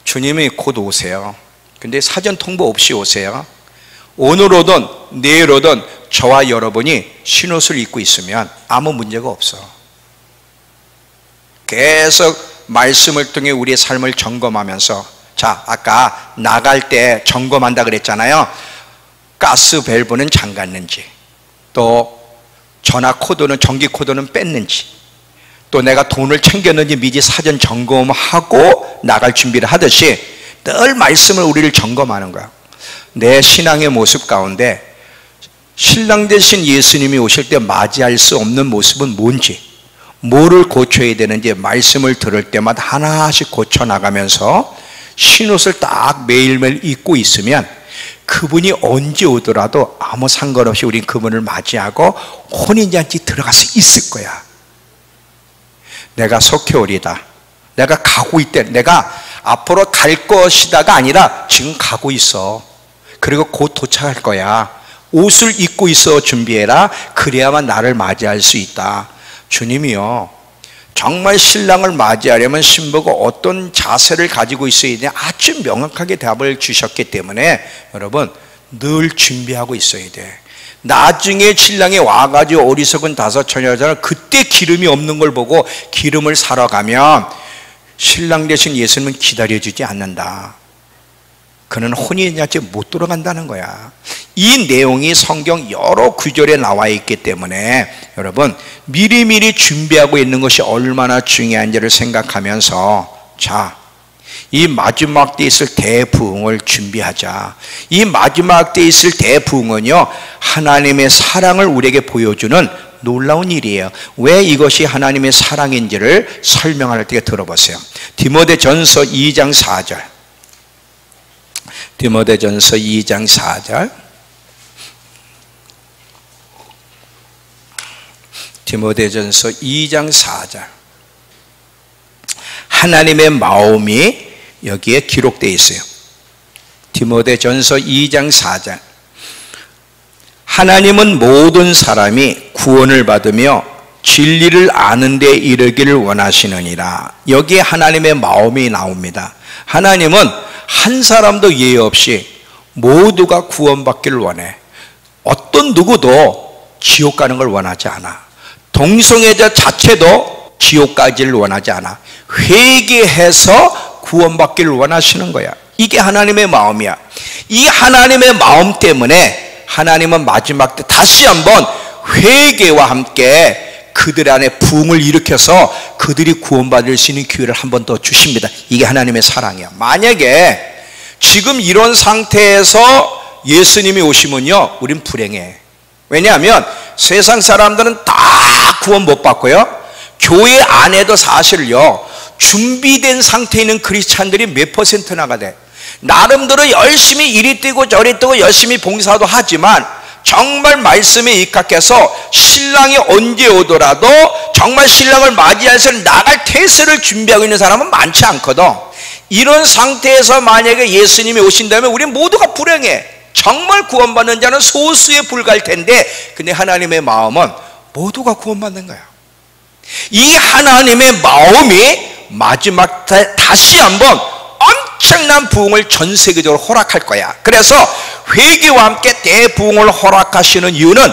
주님이 곧 오세요. 근데 사전 통보 없이 오세요. 오늘 오든 내일 오든 저와 여러분이 신옷을 입고 있으면 아무 문제가 없어. 계속 말씀을 통해 우리의 삶을 점검하면서, 자, 아까 나갈 때 점검한다 그랬잖아요. 가스 밸브는 잠갔는지, 또 전화 코드는, 전기 코드는 뺐는지, 또 내가 돈을 챙겼는지 미리 사전 점검하고 나갈 준비를 하듯이 늘 말씀을 우리를 점검하는 거야. 내 신앙의 모습 가운데 신랑 되신 예수님이 오실 때 맞이할 수 없는 모습은 뭔지, 뭐를 고쳐야 되는지 말씀을 들을 때마다 하나씩 고쳐나가면서 신옷을 딱 매일매일 입고 있으면 그분이 언제 오더라도 아무 상관없이 우린 그분을 맞이하고 혼인잔치 들어가서 있을 거야. 내가 속히 오리다. 내가 가고 있대. 내가 앞으로 갈 것이다가 아니라 지금 가고 있어. 그리고 곧 도착할 거야. 옷을 입고 있어. 준비해라. 그래야만 나를 맞이할 수 있다. 주님이요, 정말 신랑을 맞이하려면 신부가 어떤 자세를 가지고 있어야 되냐 아주 명확하게 답을 주셨기 때문에 여러분 늘 준비하고 있어야 돼. 나중에 신랑이 와가지고 어리석은 다섯 처녀잖아. 그때 기름이 없는 걸 보고 기름을 사러 가면 신랑 대신 예수님은 기다려주지 않는다. 그는 혼인잔치에 못 들어간다는 거야. 이 내용이 성경 여러 구절에 나와 있기 때문에 여러분 미리미리 준비하고 있는 것이 얼마나 중요한지를 생각하면서 자, 이 마지막 때 있을 대부흥을 준비하자. 이 마지막 때 있을 대부흥은요 하나님의 사랑을 우리에게 보여주는 놀라운 일이에요. 왜 이것이 하나님의 사랑인지를 설명할 때 들어보세요. 디모데전서 2장 4절. 디모데전서 2장 4절. 디모데전서 2장 4절. 하나님의 마음이 여기에 기록되어 있어요. 디모데전서 2장 4절. 하나님은 모든 사람이 구원을 받으며 진리를 아는 데 이르기를 원하시느니라. 여기에 하나님의 마음이 나옵니다. 하나님은 한 사람도 예외 없이 모두가 구원받기를 원해. 어떤 누구도 지옥 가는 걸 원하지 않아. 동성애자 자체도 지옥 가기를 원하지 않아. 회개해서 구원받기를 원하시는 거야. 이게 하나님의 마음이야. 이 하나님의 마음 때문에 하나님은 마지막 때 다시 한번 회개와 함께 그들 안에 부흥을 일으켜서 그들이 구원받을 수 있는 기회를 한 번 더 주십니다. 이게 하나님의 사랑이야. 만약에 지금 이런 상태에서 예수님이 오시면요 우린 불행해. 왜냐하면 세상 사람들은 다 구원 못 받고요 교회 안에도 사실요 준비된 상태에 있는 크리스찬들이 몇 퍼센트 나가 돼. 나름대로 열심히 이리 뛰고 저리 뛰고 열심히 봉사도 하지만 정말 말씀에 입각해서 신랑이 언제 오더라도 정말 신랑을 맞이해서 나갈 태세를 준비하고 있는 사람은 많지 않거든. 이런 상태에서 만약에 예수님이 오신다면 우리 모두가 불행해. 정말 구원받는 자는 소수에 불과할 텐데 근데 하나님의 마음은 모두가 구원받는 거야. 이 하나님의 마음이 마지막 때 다시 한번 엄청난 부흥을 전 세계적으로 허락할 거야. 그래서 회개와 함께 대부흥을 허락하시는 이유는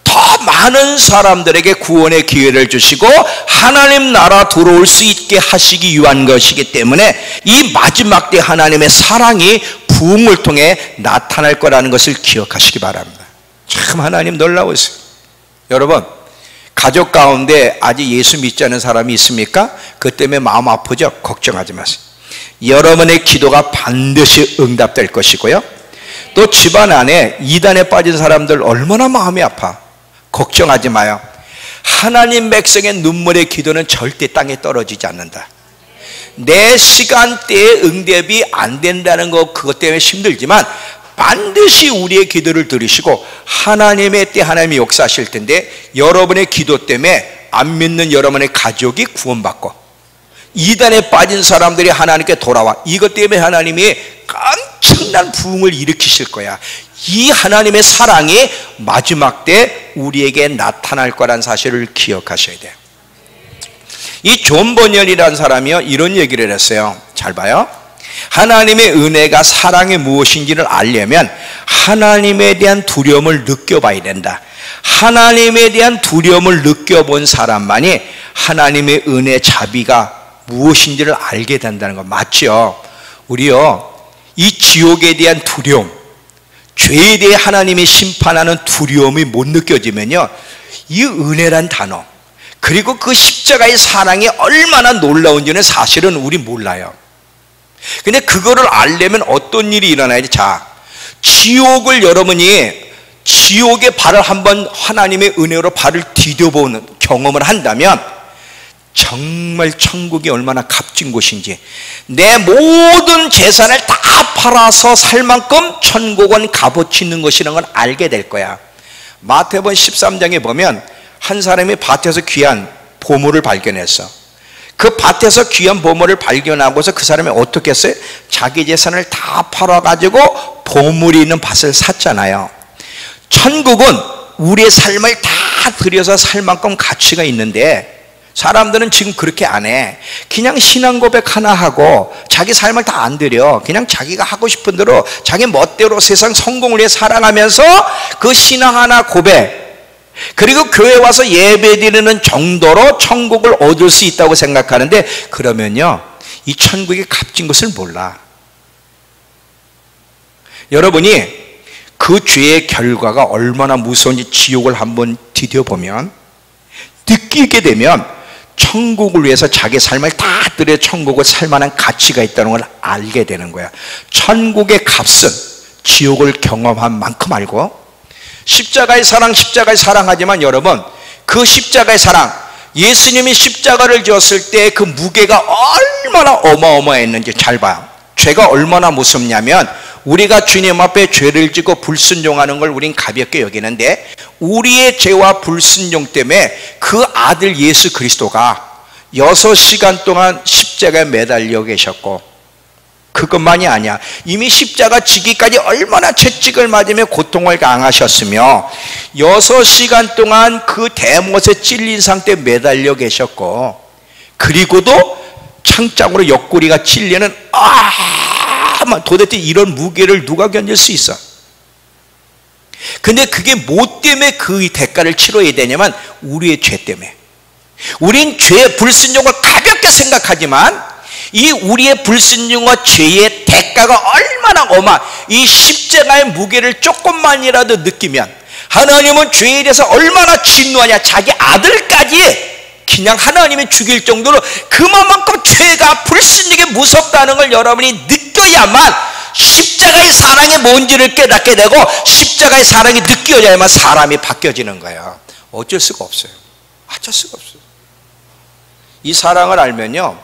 더 많은 사람들에게 구원의 기회를 주시고 하나님 나라 들어올 수 있게 하시기 위한 것이기 때문에 이 마지막 때 하나님의 사랑이 부흥을 통해 나타날 거라는 것을 기억하시기 바랍니다. 참 하나님 놀라우세요. 여러분 가족 가운데 아직 예수 믿지 않은 사람이 있습니까? 그 때문에 마음 아프죠? 걱정하지 마세요. 여러분의 기도가 반드시 응답될 것이고요 또 집안 안에 이단에 빠진 사람들 얼마나 마음이 아파. 걱정하지 마요. 하나님 백성의 눈물의 기도는 절대 땅에 떨어지지 않는다. 내 시간대에 응답이 안 된다는 거 그것 때문에 힘들지만 반드시 우리의 기도를 들으시고 하나님의 때 하나님이 역사하실 텐데 여러분의 기도 때문에 안 믿는 여러분의 가족이 구원받고 이단에 빠진 사람들이 하나님께 돌아와. 이것 때문에 하나님이 엄청난 부흥을 일으키실 거야. 이 하나님의 사랑이 마지막 때 우리에게 나타날 거란 사실을 기억하셔야 돼요. 이 존 버년이라는 사람이요 이런 얘기를 했어요. 잘 봐요. 하나님의 은혜가 사랑이 무엇인지를 알려면 하나님에 대한 두려움을 느껴봐야 된다. 하나님에 대한 두려움을 느껴본 사람만이 하나님의 은혜 자비가 무엇인지를 알게 된다는 거 맞죠? 우리요 이 지옥에 대한 두려움, 죄에 대해 하나님이 심판하는 두려움이 못 느껴지면요 이 은혜란 단어 그리고 그 십자가의 사랑이 얼마나 놀라운지는 사실은 우리 몰라요. 근데 그거를 알려면 어떤 일이 일어나야지. 자, 지옥을 여러분이 지옥의 발을 한번 하나님의 은혜로 발을 디뎌보는 경험을 한다면 정말 천국이 얼마나 값진 곳인지 내 모든 재산을 다 팔아서 살 만큼 천국은 값어치 있는 것이라는 걸 알게 될 거야. 마태복음 13장에 보면 한 사람이 밭에서 귀한 보물을 발견했어. 그 밭에서 귀한 보물을 발견하고서 그 사람이 어떻게 했어요? 자기 재산을 다 팔아가지고 보물이 있는 밭을 샀잖아요. 천국은 우리의 삶을 다 들여서 살 만큼 가치가 있는데 사람들은 지금 그렇게 안 해. 그냥 신앙 고백 하나 하고 자기 삶을 다 안 들여. 그냥 자기가 하고 싶은 대로 자기 멋대로 세상 성공을 위해 살아가면서 그 신앙 하나 고백, 그리고 교회 와서 예배 드리는 정도로 천국을 얻을 수 있다고 생각하는데, 그러면요 이 천국의 값진 것을 몰라. 여러분이 그 죄의 결과가 얼마나 무서운지 지옥을 한번 디뎌보면, 느끼게 되면 천국을 위해서 자기 삶을 다 들여 천국을 살만한 가치가 있다는 걸 알게 되는 거야. 천국의 값은 지옥을 경험한 만큼 알고, 십자가의 사랑, 십자가의 사랑하지만 여러분, 그 십자가의 사랑, 예수님이 십자가를 지었을 때 그 무게가 얼마나 어마어마했는지 잘 봐요. 죄가 얼마나 무섭냐면, 우리가 주님 앞에 죄를 지고 불순종하는 걸 우린 가볍게 여기는데, 우리의 죄와 불순종 때문에 그 아들 예수 그리스도가 6시간 동안 십자가에 매달려 계셨고, 그것만이 아니야. 이미 십자가 지기까지 얼마나 채찍을 맞으며 고통을 당하셨으며 6시간 동안 그 대못에 찔린 상태에 매달려 계셨고, 그리고도 창장으로 옆구리가 찔리는 도대체 이런 무게를 누가 견딜 수 있어? 근데 그게 뭐 때문에 그 대가를 치러야 되냐면 우리의 죄 때문에. 우린 죄의 불순종을 가볍게 생각하지만 이 우리의 불순종과 죄의 대가가 얼마나 이 십자가의 무게를 조금만이라도 느끼면 하나님은 죄에 대해서 얼마나 진노하냐. 자기 아들까지 그냥 하나님이 죽일 정도로 그만큼 죄가 불순종이 무섭다는 걸 여러분이 느껴야만 십자가의 사랑이 뭔지를 깨닫게 되고, 십자가의 사랑이 느껴져야만 사람이 바뀌어지는 거예요. 어쩔 수가 없어요. 어쩔 수가 없어요. 이 사랑을 알면요,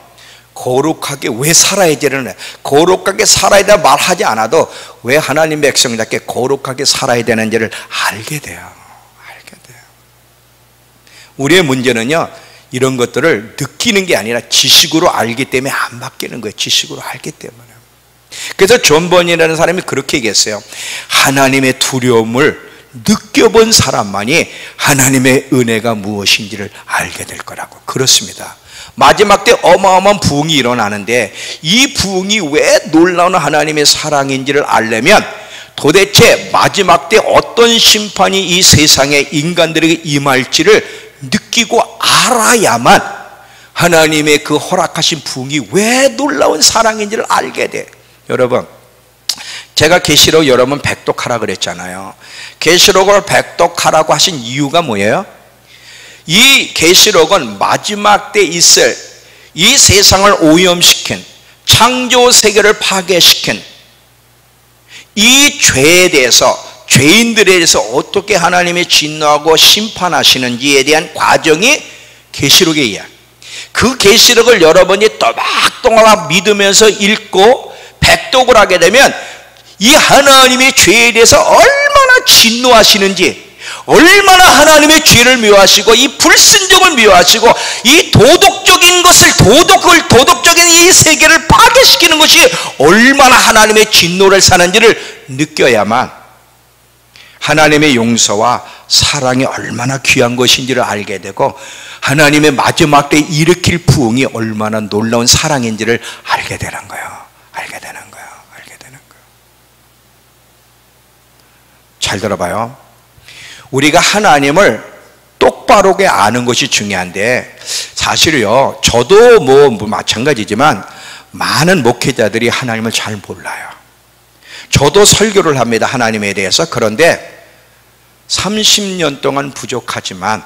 거룩하게 왜 살아야 되는, 거룩하게 살아야 된다 말하지 않아도 왜 하나님 백성답게 거룩하게 살아야 되는지를 알게 돼요. 알게 돼요. 우리의 문제는요, 이런 것들을 느끼는 게 아니라 지식으로 알기 때문에 안 바뀌는 거예요. 지식으로 알기 때문에. 그래서 존 번이라는 사람이 그렇게 얘기했어요. 하나님의 두려움을 느껴본 사람만이 하나님의 은혜가 무엇인지를 알게 될 거라고. 그렇습니다. 마지막 때 어마어마한 부흥이 일어나는데, 이 부흥이 왜 놀라운 하나님의 사랑인지를 알려면 도대체 마지막 때 어떤 심판이 이 세상에 인간들에게 임할지를 느끼고 알아야만 하나님의 그 허락하신 부흥이 왜 놀라운 사랑인지를 알게 돼. 여러분, 제가 계시록 여러분 백독하라 그랬잖아요. 계시록을 백독하라고 하신 이유가 뭐예요? 이 계시록은 마지막 때 있을 이 세상을 오염시킨, 창조 세계를 파괴시킨 이 죄에 대해서, 죄인들에 대해서 어떻게 하나님이 진노하고 심판하시는지에 대한 과정이 계시록에 의해, 그 계시록을 여러분이 또박또박 믿으면서 읽고 백독을 하게 되면 이 하나님의 죄에 대해서 얼마나 진노하시는지, 얼마나 하나님의 죄를 미워하시고 이 불순종을 미워하시고 이 도덕적인 것을, 도덕적인 이 세계를 파괴시키는 것이 얼마나 하나님의 진노를 사는지를 느껴야만 하나님의 용서와 사랑이 얼마나 귀한 것인지를 알게 되고, 하나님의 마지막 때 일으킬 부흥이 얼마나 놀라운 사랑인지를 알게 되는 거예요. 알게 되는 거예요. 알게 되는 거예요. 잘 들어봐요. 우리가 하나님을 똑바르게 아는 것이 중요한데, 사실요, 저도 뭐 마찬가지지만 많은 목회자들이 하나님을 잘 몰라요. 저도 설교를 합니다, 하나님에 대해서. 그런데 30년 동안 부족하지만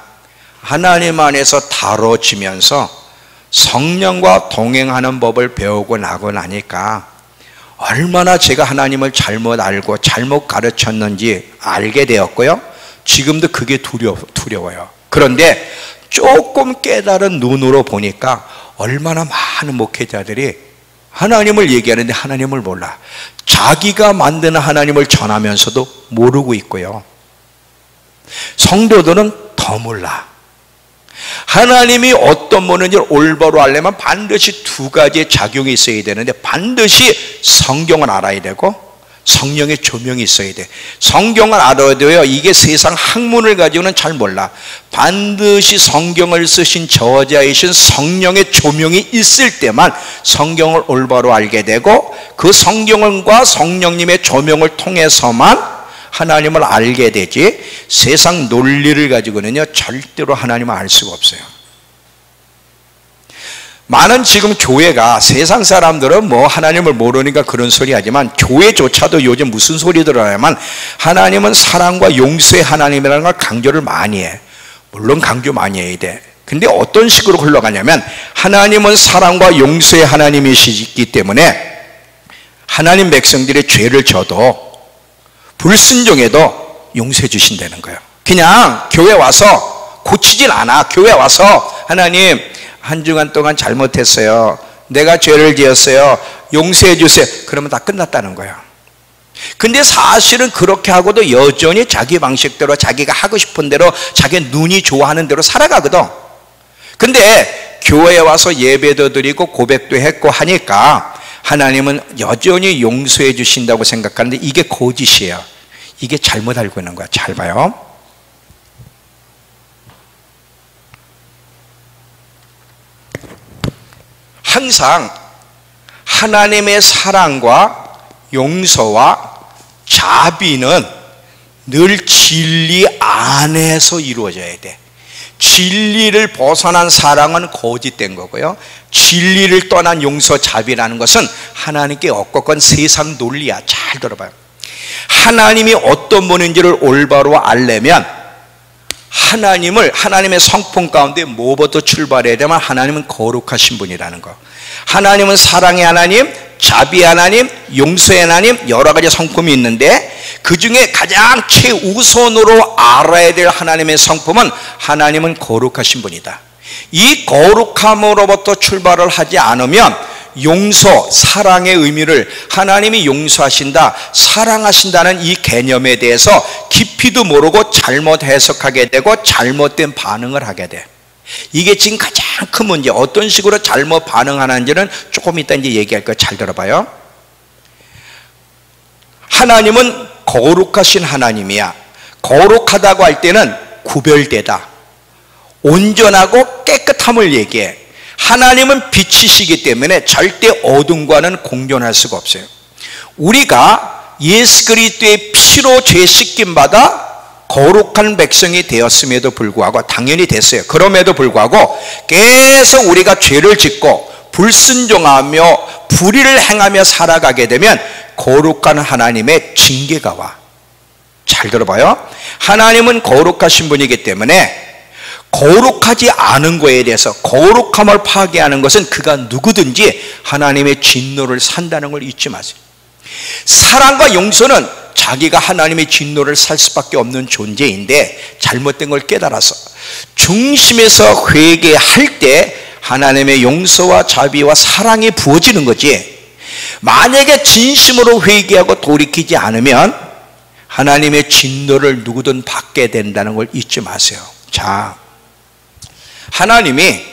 하나님 안에서 다뤄지면서 성령과 동행하는 법을 배우고 나고 나니까 얼마나 제가 하나님을 잘못 알고 잘못 가르쳤는지 알게 되었고요. 지금도 그게 두려워요. 그런데 조금 깨달은 눈으로 보니까 얼마나 많은 목회자들이 하나님을 얘기하는데 하나님을 몰라. 자기가 만드는 하나님을 전하면서도 모르고 있고요. 성도들은 더 몰라. 하나님이 어떤 분인지를 올바로 알려면 반드시 두 가지의 작용이 있어야 되는데, 반드시 성경을 알아야 되고 성령의 조명이 있어야 돼. 성경을 알아도요, 이게 세상 학문을 가지고는 잘 몰라. 반드시 성경을 쓰신 저자이신 성령의 조명이 있을 때만 성경을 올바로 알게 되고, 그 성경과 성령님의 조명을 통해서만 하나님을 알게 되지, 세상 논리를 가지고는요 절대로 하나님을 알 수가 없어요. 많은 지금 교회가, 세상 사람들은 뭐 하나님을 모르니까 그런 소리 하지만, 교회조차도 요즘 무슨 소리들 하냐면 하나님은 사랑과 용서의 하나님이라는 걸 강조를 많이 해. 물론 강조 많이 해야 돼. 근데 어떤 식으로 흘러가냐면, 하나님은 사랑과 용서의 하나님이시기 때문에 하나님 백성들의 죄를 져도 불순종해도 용서해 주신다는 거예요. 그냥 교회 와서 고치질 않아. 교회 와서 하나님 한 주간 동안 잘못했어요, 내가 죄를 지었어요, 용서해 주세요, 그러면 다 끝났다는 거예요. 근데 사실은 그렇게 하고도 여전히 자기 방식대로, 자기가 하고 싶은 대로, 자기 눈이 좋아하는 대로 살아가거든. 근데 교회에 와서 예배도 드리고 고백도 했고 하니까 하나님은 여전히 용서해 주신다고 생각하는데, 이게 거짓이에요. 이게 잘못 알고 있는 거야. 잘 봐요. 항상 하나님의 사랑과 용서와 자비는 늘 진리 안에서 이루어져야 돼. 진리를 벗어난 사랑은 거짓된 거고요, 진리를 떠난 용서, 자비라는 것은 하나님께 없건 세상 논리야. 잘 들어봐요. 하나님이 어떤 분인지를 올바로 알려면 하나님의 성품 가운데 뭐부터 출발해야 되면, 하나님은 거룩하신 분이라는 거. 하나님은 사랑의 하나님, 자비의 하나님, 용서의 하나님, 여러 가지 성품이 있는데 그 중에 가장 최우선으로 알아야 될 하나님의 성품은, 하나님은 거룩하신 분이다. 이 거룩함으로부터 출발을 하지 않으면 용서, 사랑의 의미를, 하나님이 용서하신다, 사랑하신다는 이 개념에 대해서 깊이도 모르고 잘못 해석하게 되고 잘못된 반응을 하게 돼. 이게 지금 가장 큰 문제. 어떤 식으로 잘못 반응하는지는 조금 이따 이제 얘기할 거예요. 잘 들어봐요. 하나님은 거룩하신 하나님이야. 거룩하다고 할 때는 구별되다, 온전하고 깨끗함을 얘기해. 하나님은 빛이시기 때문에 절대 어둠과는 공존할 수가 없어요. 우리가 예수 그리스도의 피로 죄 씻김 받아 거룩한 백성이 되었음에도 불구하고, 당연히 됐어요. 그럼에도 불구하고 계속 우리가 죄를 짓고 불순종하며 불의를 행하며 살아가게 되면 거룩한 하나님의 징계가 와. 잘 들어봐요. 하나님은 거룩하신 분이기 때문에 거룩하지 않은 거에 대해서, 거룩함을 파괴하는 것은 그가 누구든지 하나님의 진노를 산다는 걸 잊지 마세요. 사랑과 용서는 자기가 하나님의 진노를 살 수밖에 없는 존재인데, 잘못된 걸 깨달아서 중심에서 회개할 때 하나님의 용서와 자비와 사랑이 부어지는 거지. 만약에 진심으로 회개하고 돌이키지 않으면 하나님의 진노를 누구든 받게 된다는 걸 잊지 마세요. 자, 하나님이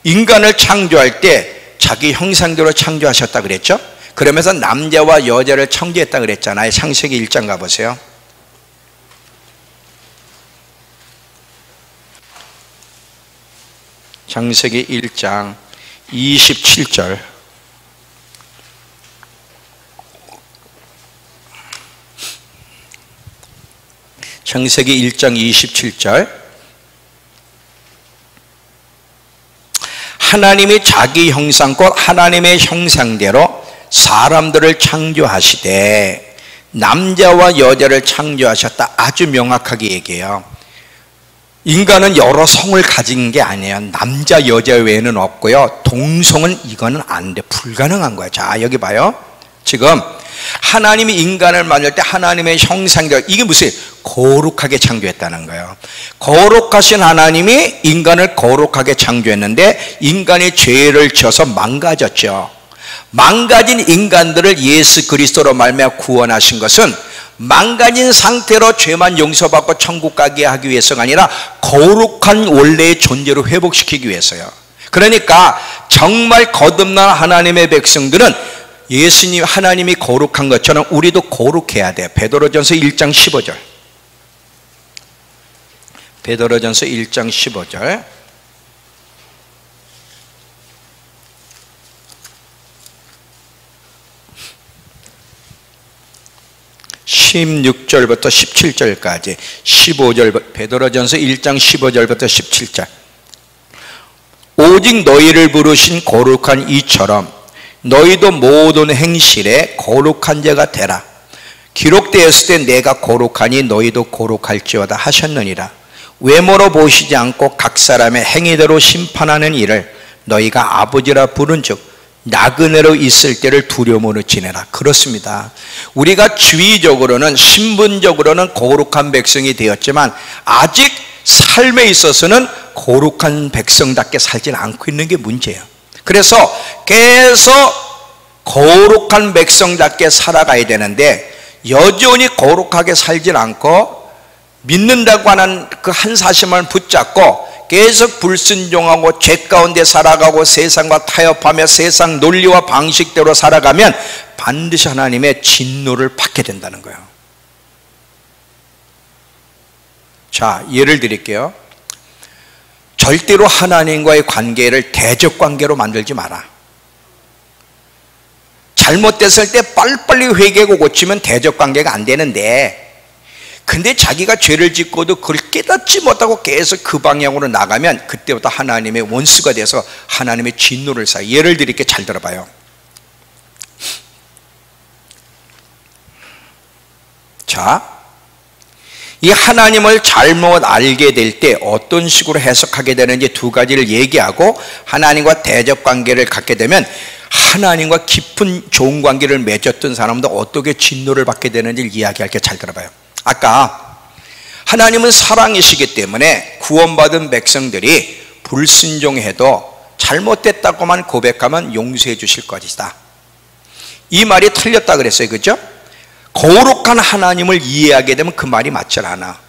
인간을 창조할 때 자기 형상대로 창조하셨다 그랬죠? 그러면서 남자와 여자를 창조했다 그랬잖아요. 창세기 1장 가보세요. 창세기 1장 27절. 창세기 1장 27절. 하나님이 자기 형상 곧 하나님의 형상대로 사람들을 창조하시되 남자와 여자를 창조하셨다. 아주 명확하게 얘기해요. 인간은 여러 성을 가진 게 아니에요. 남자 여자 외에는 없고요, 동성은 이거는 안 돼. 불가능한 거예요. 자, 여기 봐요. 지금 하나님이 인간을 만들 때 하나님의 형상대로, 이게 무슨 거룩하게 창조했다는 거예요. 거룩하신 하나님이 인간을 거룩하게 창조했는데 인간이 죄를 지어서 망가졌죠. 망가진 인간들을 예수 그리스도로 말미암아 구원하신 것은 망가진 상태로 죄만 용서받고 천국 가게 하기 위해서가 아니라 거룩한 원래의 존재로 회복시키기 위해서요. 그러니까 정말 거듭난 하나님의 백성들은 예수님 하나님이 거룩한 것처럼 우리도 거룩해야 돼. 베드로전서 1장 15절. 베드로전서 1장 15절. 16절부터 17절까지 15절 베드로전서 1장 15절부터 17절. 오직 너희를 부르신 거룩한 이처럼 너희도 모든 행실에 거룩한 자가 되라. 기록되었을 때 내가 거룩하니 너희도 거룩할지어다 하셨느니라. 외모로 보시지 않고 각 사람의 행위대로 심판하는 일을 너희가 아버지라 부른즉 나그네로 있을 때를 두려움으로 지내라. 그렇습니다. 우리가 지위적으로는 신분적으로는 거룩한 백성이 되었지만 아직 삶에 있어서는 거룩한 백성답게 살지 않고 있는 게 문제예요. 그래서 계속 거룩한 백성답게 살아가야 되는데 여전히 거룩하게 살지 않고 믿는다고 하는 그 한 사실만 붙잡고 계속 불순종하고 죄 가운데 살아가고 세상과 타협하며 세상 논리와 방식대로 살아가면 반드시 하나님의 진노를 받게 된다는 거예요. 자, 예를 드릴게요. 절대로 하나님과의 관계를 대적 관계로 만들지 마라. 잘못됐을 때 빨리빨리 회개하고 고치면 대적 관계가 안 되는데, 근데 자기가 죄를 짓고도 그걸 깨닫지 못하고 계속 그 방향으로 나가면 그때부터 하나님의 원수가 돼서 하나님의 진노를 쌓아요. 예를 드릴게, 잘 들어봐요. 자, 이 하나님을 잘못 알게 될 때 어떤 식으로 해석하게 되는지 두 가지를 얘기하고 하나님과 대적 관계를 갖게 되면 하나님과 깊은 좋은 관계를 맺었던 사람도 어떻게 진노를 받게 되는지를 이야기할게. 잘 들어봐요. 아까 하나님은 사랑이시기 때문에 구원받은 백성들이 불순종해도 잘못됐다고만 고백하면 용서해 주실 것이다. 이 말이 틀렸다 그랬어요. 그죠? 거룩한 하나님을 이해하게 되면 그 말이 맞지 않아.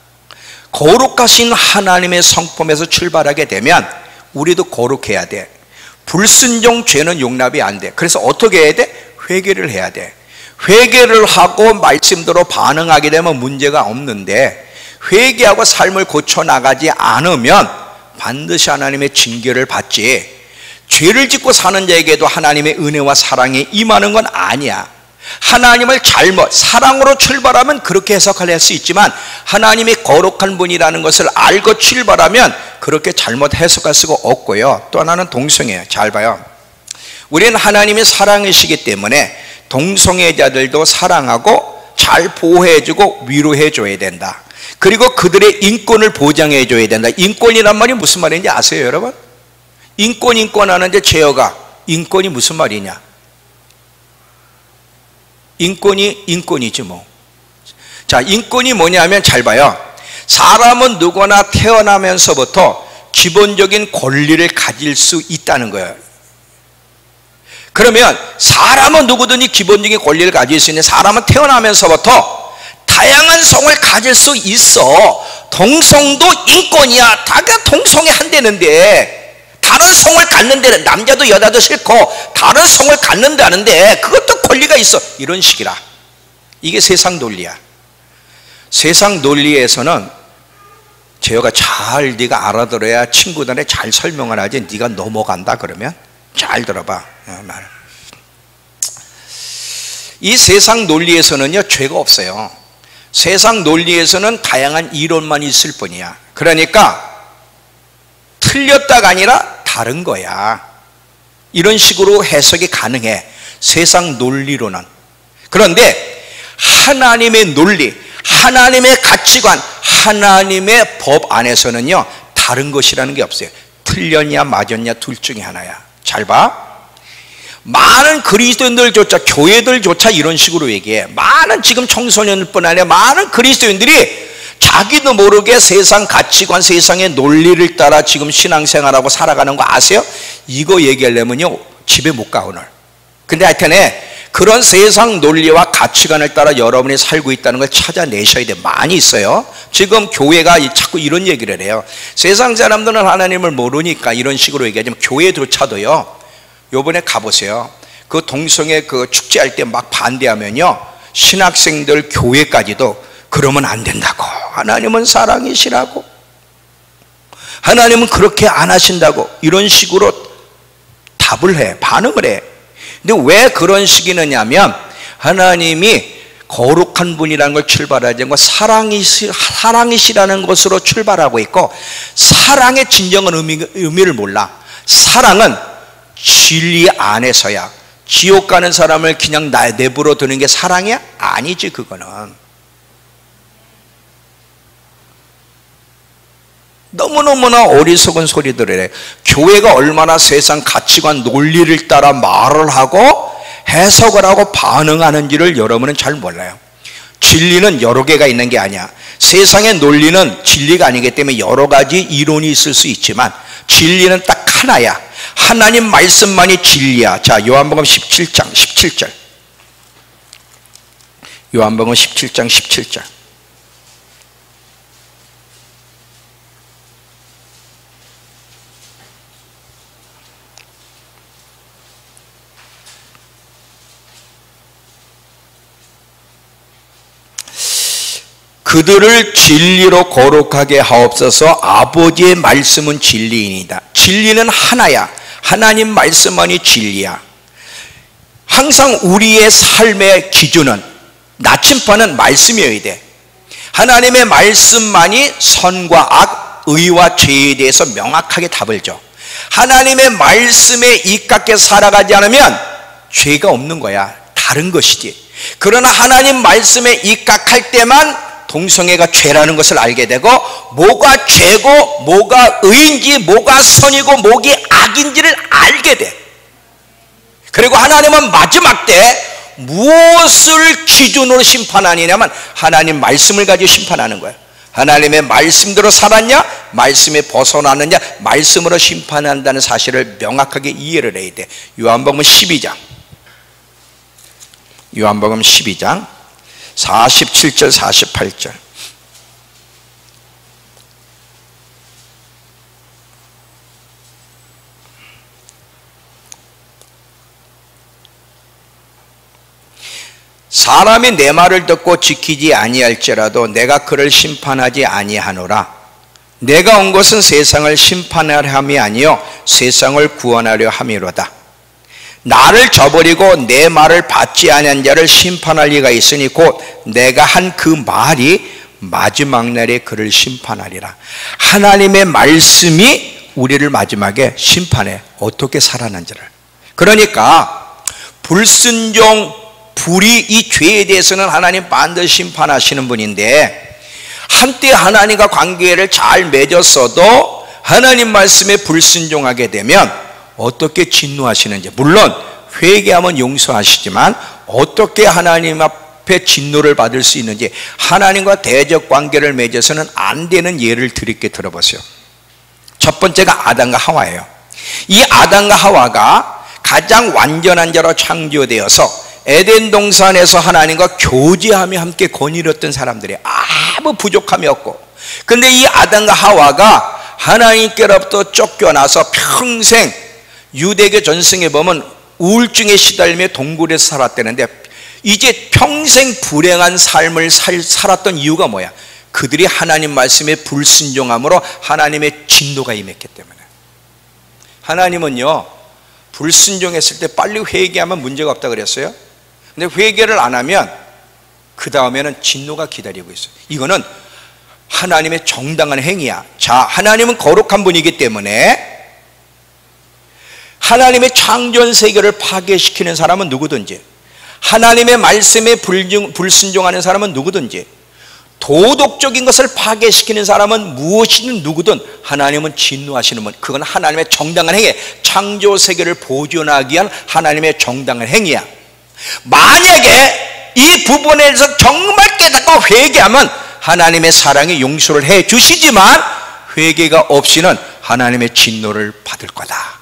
거룩하신 하나님의 성품에서 출발하게 되면 우리도 거룩해야 돼. 불순종 죄는 용납이 안 돼. 그래서 어떻게 해야 돼? 회개를 해야 돼. 회개를 하고 말씀대로 반응하게 되면 문제가 없는데 회개하고 삶을 고쳐나가지 않으면 반드시 하나님의 징계를 받지. 죄를 짓고 사는 자에게도 하나님의 은혜와 사랑이 임하는 건 아니야. 하나님을 잘못 사랑으로 출발하면 그렇게 해석할 수 있지만 하나님이 거룩한 분이라는 것을 알고 출발하면 그렇게 잘못 해석할 수가 없고요. 또 하나는 동성애예요. 잘 봐요. 우리는 하나님이 사랑이시기 때문에 동성애자들도 사랑하고 잘 보호해주고 위로해줘야 된다. 그리고 그들의 인권을 보장해줘야 된다. 인권이란 말이 무슨 말인지 아세요, 여러분? 인권 하는데 제어가 인권이 무슨 말이냐? 인권이지 뭐. 자, 인권이 뭐냐면 잘 봐요. 사람은 누구나 태어나면서부터 기본적인 권리를 가질 수 있다는 거예요. 그러면 사람은 누구든지 기본적인 권리를 가질 수 있는, 사람은 태어나면서부터 다양한 성을 가질 수 있어. 동성도 인권이야. 다가 동성애 한다는데 다른 성을 갖는데 남자도 여자도 싫고 다른 성을 갖는다는데 그것도 권리가 있어. 이런 식이라. 이게 세상 논리야. 세상 논리에서는 제어가 잘 네가 알아들어야 친구들한테 잘 설명을 하지. 네가 넘어간다 그러면 잘 들어봐. 이 세상 논리에서는요 죄가 없어요. 세상 논리에서는 다양한 이론만 있을 뿐이야. 그러니까 틀렸다가 아니라 다른 거야. 이런 식으로 해석이 가능해. 세상 논리로는. 그런데 하나님의 논리, 하나님의 가치관, 하나님의 법 안에서는요 다른 것이라는 게 없어요. 틀렸냐 맞았냐 둘 중에 하나야. 잘 봐. 많은 그리스도인들조차, 교회들조차 이런 식으로 얘기해. 많은 지금 청소년뿐 아니라 많은 그리스도인들이 자기도 모르게 세상 가치관, 세상의 논리를 따라 지금 신앙생활하고 살아가는 거 아세요? 이거 얘기하려면요 집에 못 가 오늘. 근데 하여튼에 그런 세상 논리와 가치관을 따라 여러분이 살고 있다는 걸 찾아내셔야 돼. 많이 있어요. 지금 교회가 자꾸 이런 얘기를 해요. 세상 사람들은 하나님을 모르니까 이런 식으로 얘기하지만 교회조차도요, 요번에 가보세요. 그 동성애 그 축제할 때 막 반대하면요, 신학생들 교회까지도 그러면 안 된다고, 하나님은 사랑이시라고, 하나님은 그렇게 안 하신다고, 이런 식으로 답을 해, 반응을 해. 근데 왜 그런 식이 느냐면, 하나님이 거룩한 분이라는 걸 출발하지 않고 사랑이시라는 것으로 출발하고 있고, 사랑의 진정한 의미를 몰라. 사랑은 진리 안에서야. 지옥 가는 사람을 그냥 내버려 두는 게 사랑이야? 아니지. 그거는 너무너무나 어리석은 소리들을 해. 교회가 얼마나 세상 가치관 논리를 따라 말을 하고 해석을 하고 반응하는지를 여러분은 잘 몰라요. 진리는 여러 개가 있는 게 아니야. 세상의 논리는 진리가 아니기 때문에 여러 가지 이론이 있을 수 있지만 진리는 딱 하나야. 하나님 말씀만이 진리야. 자, 요한복음 17장 17절. 요한복음 17장 17절. 그들을 진리로 거룩하게 하옵소서. 아버지의 말씀은 진리이니이다. 진리는 하나야. 하나님 말씀만이 진리야. 항상 우리의 삶의 기준은, 나침반은 말씀이어야 돼. 하나님의 말씀만이 선과 악, 의와 죄에 대해서 명확하게 답을 줘. 하나님의 말씀에 입각해 살아가지 않으면 죄가 없는 거야. 다른 것이지. 그러나 하나님 말씀에 입각할 때만 동성애가 죄라는 것을 알게 되고, 뭐가 죄고 뭐가 의인지, 뭐가 선이고 뭐가 악인지를 알게 돼. 그리고 하나님은 마지막 때 무엇을 기준으로 심판하느냐면 하나님 말씀을 가지고 심판하는 거예요. 하나님의 말씀대로 살았냐, 말씀에 벗어나느냐, 말씀으로 심판한다는 사실을 명확하게 이해를 해야 돼. 요한복음 12장, 요한복음 12장 47절 48절. 사람이 내 말을 듣고 지키지 아니할지라도 내가 그를 심판하지 아니하노라. 내가 온 것은 세상을 심판하려 함이 아니요 세상을 구원하려 함이로다. 나를 저버리고 내 말을 받지 아니한 자를 심판할 리가 있으니 곧 내가 한 그 말이 마지막 날에 그를 심판하리라. 하나님의 말씀이 우리를 마지막에 심판해. 어떻게 살아난지를. 그러니까 불순종, 불의, 이 죄에 대해서는 하나님 반드시 심판하시는 분인데, 한때 하나님과 관계를 잘 맺었어도 하나님 말씀에 불순종하게 되면 어떻게 진노하시는지, 물론 회개하면 용서하시지만 어떻게 하나님 앞에 진노를 받을 수 있는지, 하나님과 대적 관계를 맺어서는 안 되는 예를 드릴게 들어보세요. 첫 번째가 아담과 하와예요. 이 아담과 하와가 가장 완전한 자로 창조되어서 에덴 동산에서 하나님과 교제하며 함께 거닐었던 사람들이 아무 부족함이 없고, 근데 이 아담과 하와가 하나님께로부터 쫓겨나서 평생, 유대교 전승에 보면 우울증에 시달리며 동굴에서 살았다는데, 이제 평생 불행한 삶을 살았던 이유가 뭐야? 그들이 하나님 말씀에 불순종함으로 하나님의 진노가 임했기 때문에. 하나님은요, 불순종했을 때 빨리 회개하면 문제가 없다 그랬어요. 근데 회개를 안 하면 그 다음에는 진노가 기다리고 있어요. 이거는 하나님의 정당한 행위야. 자, 하나님은 거룩한 분이기 때문에 하나님의 창조한 세계를 파괴시키는 사람은 누구든지, 하나님의 말씀에 불순종하는 사람은 누구든지, 도덕적인 것을 파괴시키는 사람은 무엇이든 누구든 하나님은 진노하시는 분. 그건 하나님의 정당한 행위, 창조 세계를 보존하기 위한 하나님의 정당한 행위야. 만약에 이 부분에서 정말 깨닫고 회개하면 하나님의 사랑이 용서를 해 주시지만, 회개가 없이는 하나님의 진노를 받을 거다.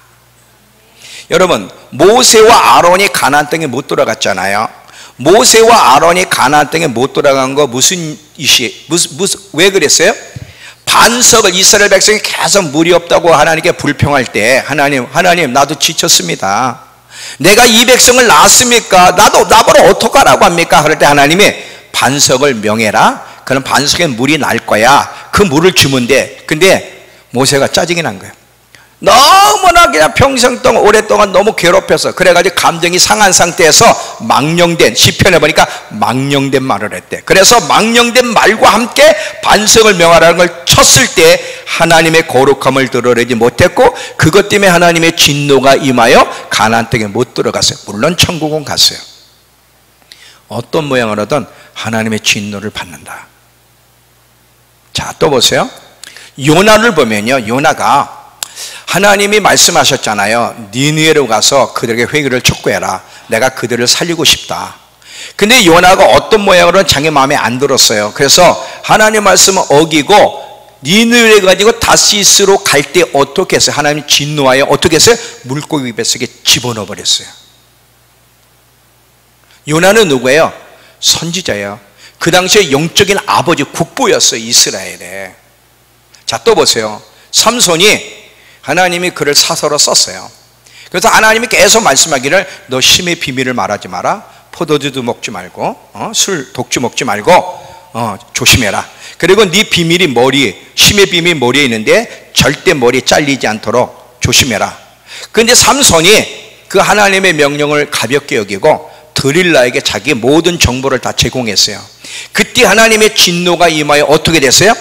여러분, 모세와 아론이 가나안 땅에 못 들어갔잖아요. 모세와 아론이 가나안 땅에 못 들어간 거 무슨 왜 그랬어요? 반석을, 이스라엘 백성이 계속 물이 없다고 하나님께 불평할 때 하나님 나도 지쳤습니다. 내가 이 백성을 낳았습니까? 나보러 어떡하라고 합니까? 그럴 때 하나님이 반석을 명해라. 그럼 반석에 물이 날 거야. 그 물을 주면 돼. 근데 모세가 짜증이 난 거예요. 너무나 그냥 평생 동안 오랫동안 너무 괴롭혀서 그래가지고 감정이 상한 상태에서 망령된, 시편에 보니까 망령된 말을 했대. 그래서 망령된 말과 함께 반석을 명하라는 걸 쳤을 때 하나님의 거룩함을 드러내지 못했고, 그것 때문에 하나님의 진노가 임하여 가나안 땅에 못 들어갔어요. 물론 천국은 갔어요. 어떤 모양으로든 하나님의 진노를 받는다. 자, 또 보세요. 요나를 보면요, 요나가 하나님이 말씀하셨잖아요. 니느웨로 가서 그들에게 회개를 촉구해라. 내가 그들을 살리고 싶다. 근데 요나가 어떤 모양으로는 자기 마음에 안 들었어요. 그래서 하나님 말씀을 어기고 니느웨 가지고 다시스로 갈 때 어떻게 했어요? 하나님이 진노하여 어떻게 했어요? 물고기 뱃속에 집어넣어 버렸어요. 요나는 누구예요? 선지자예요. 그 당시에 영적인 아버지, 국보였어요, 이스라엘에. 자, 또 보세요. 삼손이 하나님이 그를 사서로 썼어요. 그래서 하나님이 계속 말씀하기를 너 심의 비밀을 말하지 마라. 포도주도 먹지 말고 술 독주 먹지 말고 조심해라. 그리고 네 비밀이 심의 비밀이 머리에 있는데 절대 머리 잘리지 않도록 조심해라. 그런데 삼손이 그 하나님의 명령을 가볍게 여기고 드릴라에게 자기 모든 정보를 다 제공했어요. 그때 하나님의 진노가 임하여 어떻게 됐어요?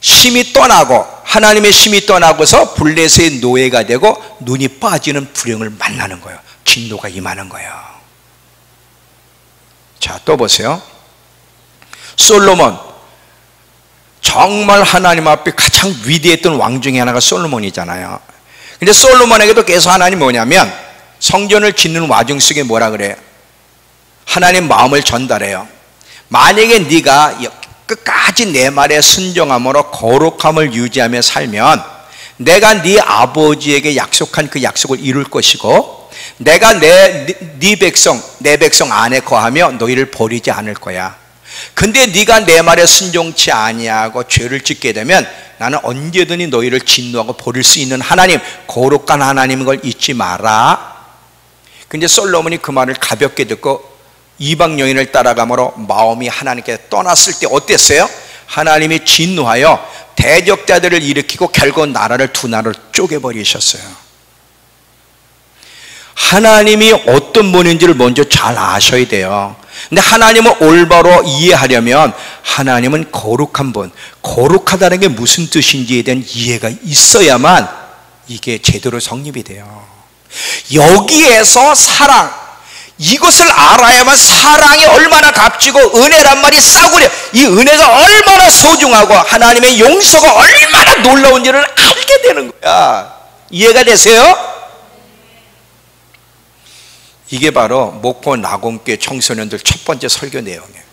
심이 떠나고, 하나님의 심이 떠나고서 블레셋의 노예가 되고 눈이 빠지는 불행을 만나는 거예요. 진노가 임하는 거예요. 자, 또 보세요. 솔로몬, 정말 하나님 앞에 가장 위대했던 왕 중에 하나가 솔로몬이잖아요. 근데 솔로몬에게도 계속 하나님이 뭐냐면 성전을 짓는 와중 속에 뭐라 그래요? 하나님 마음을 전달해요. 만약에 네가 끝까지 내 말에 순종함으로 거룩함을 유지하며 살면 내가 네 아버지에게 약속한 그 약속을 이룰 것이고, 내가 내 백성 안에 거하며 너희를 버리지 않을 거야. 근데 네가 내 말에 순종치 아니하고 죄를 짓게 되면 나는 언제든지 너희를 진노하고 버릴 수 있는 하나님, 거룩한 하나님인 걸 잊지 마라. 근데 솔로몬이 그 말을 가볍게 듣고 이방 여인을 따라가므로 마음이 하나님께 떠났을 때 어땠어요? 하나님이 진노하여 대적자들을 일으키고 결국 두 나라를 쪼개버리셨어요. 하나님이 어떤 분인지를 먼저 잘 아셔야 돼요. 근데 하나님을 올바로 이해하려면 하나님은 거룩한 분, 거룩하다는 게 무슨 뜻인지에 대한 이해가 있어야만 이게 제대로 성립이 돼요. 여기에서 사랑, 이것을 알아야만 사랑이 얼마나 값지고 은혜란 말이 싸구려, 이 은혜가 얼마나 소중하고 하나님의 용서가 얼마나 놀라운지를 알게 되는 거야. 이해가 되세요? 이게 바로 목포 나공교회 청소년들 첫 번째 설교 내용이에요.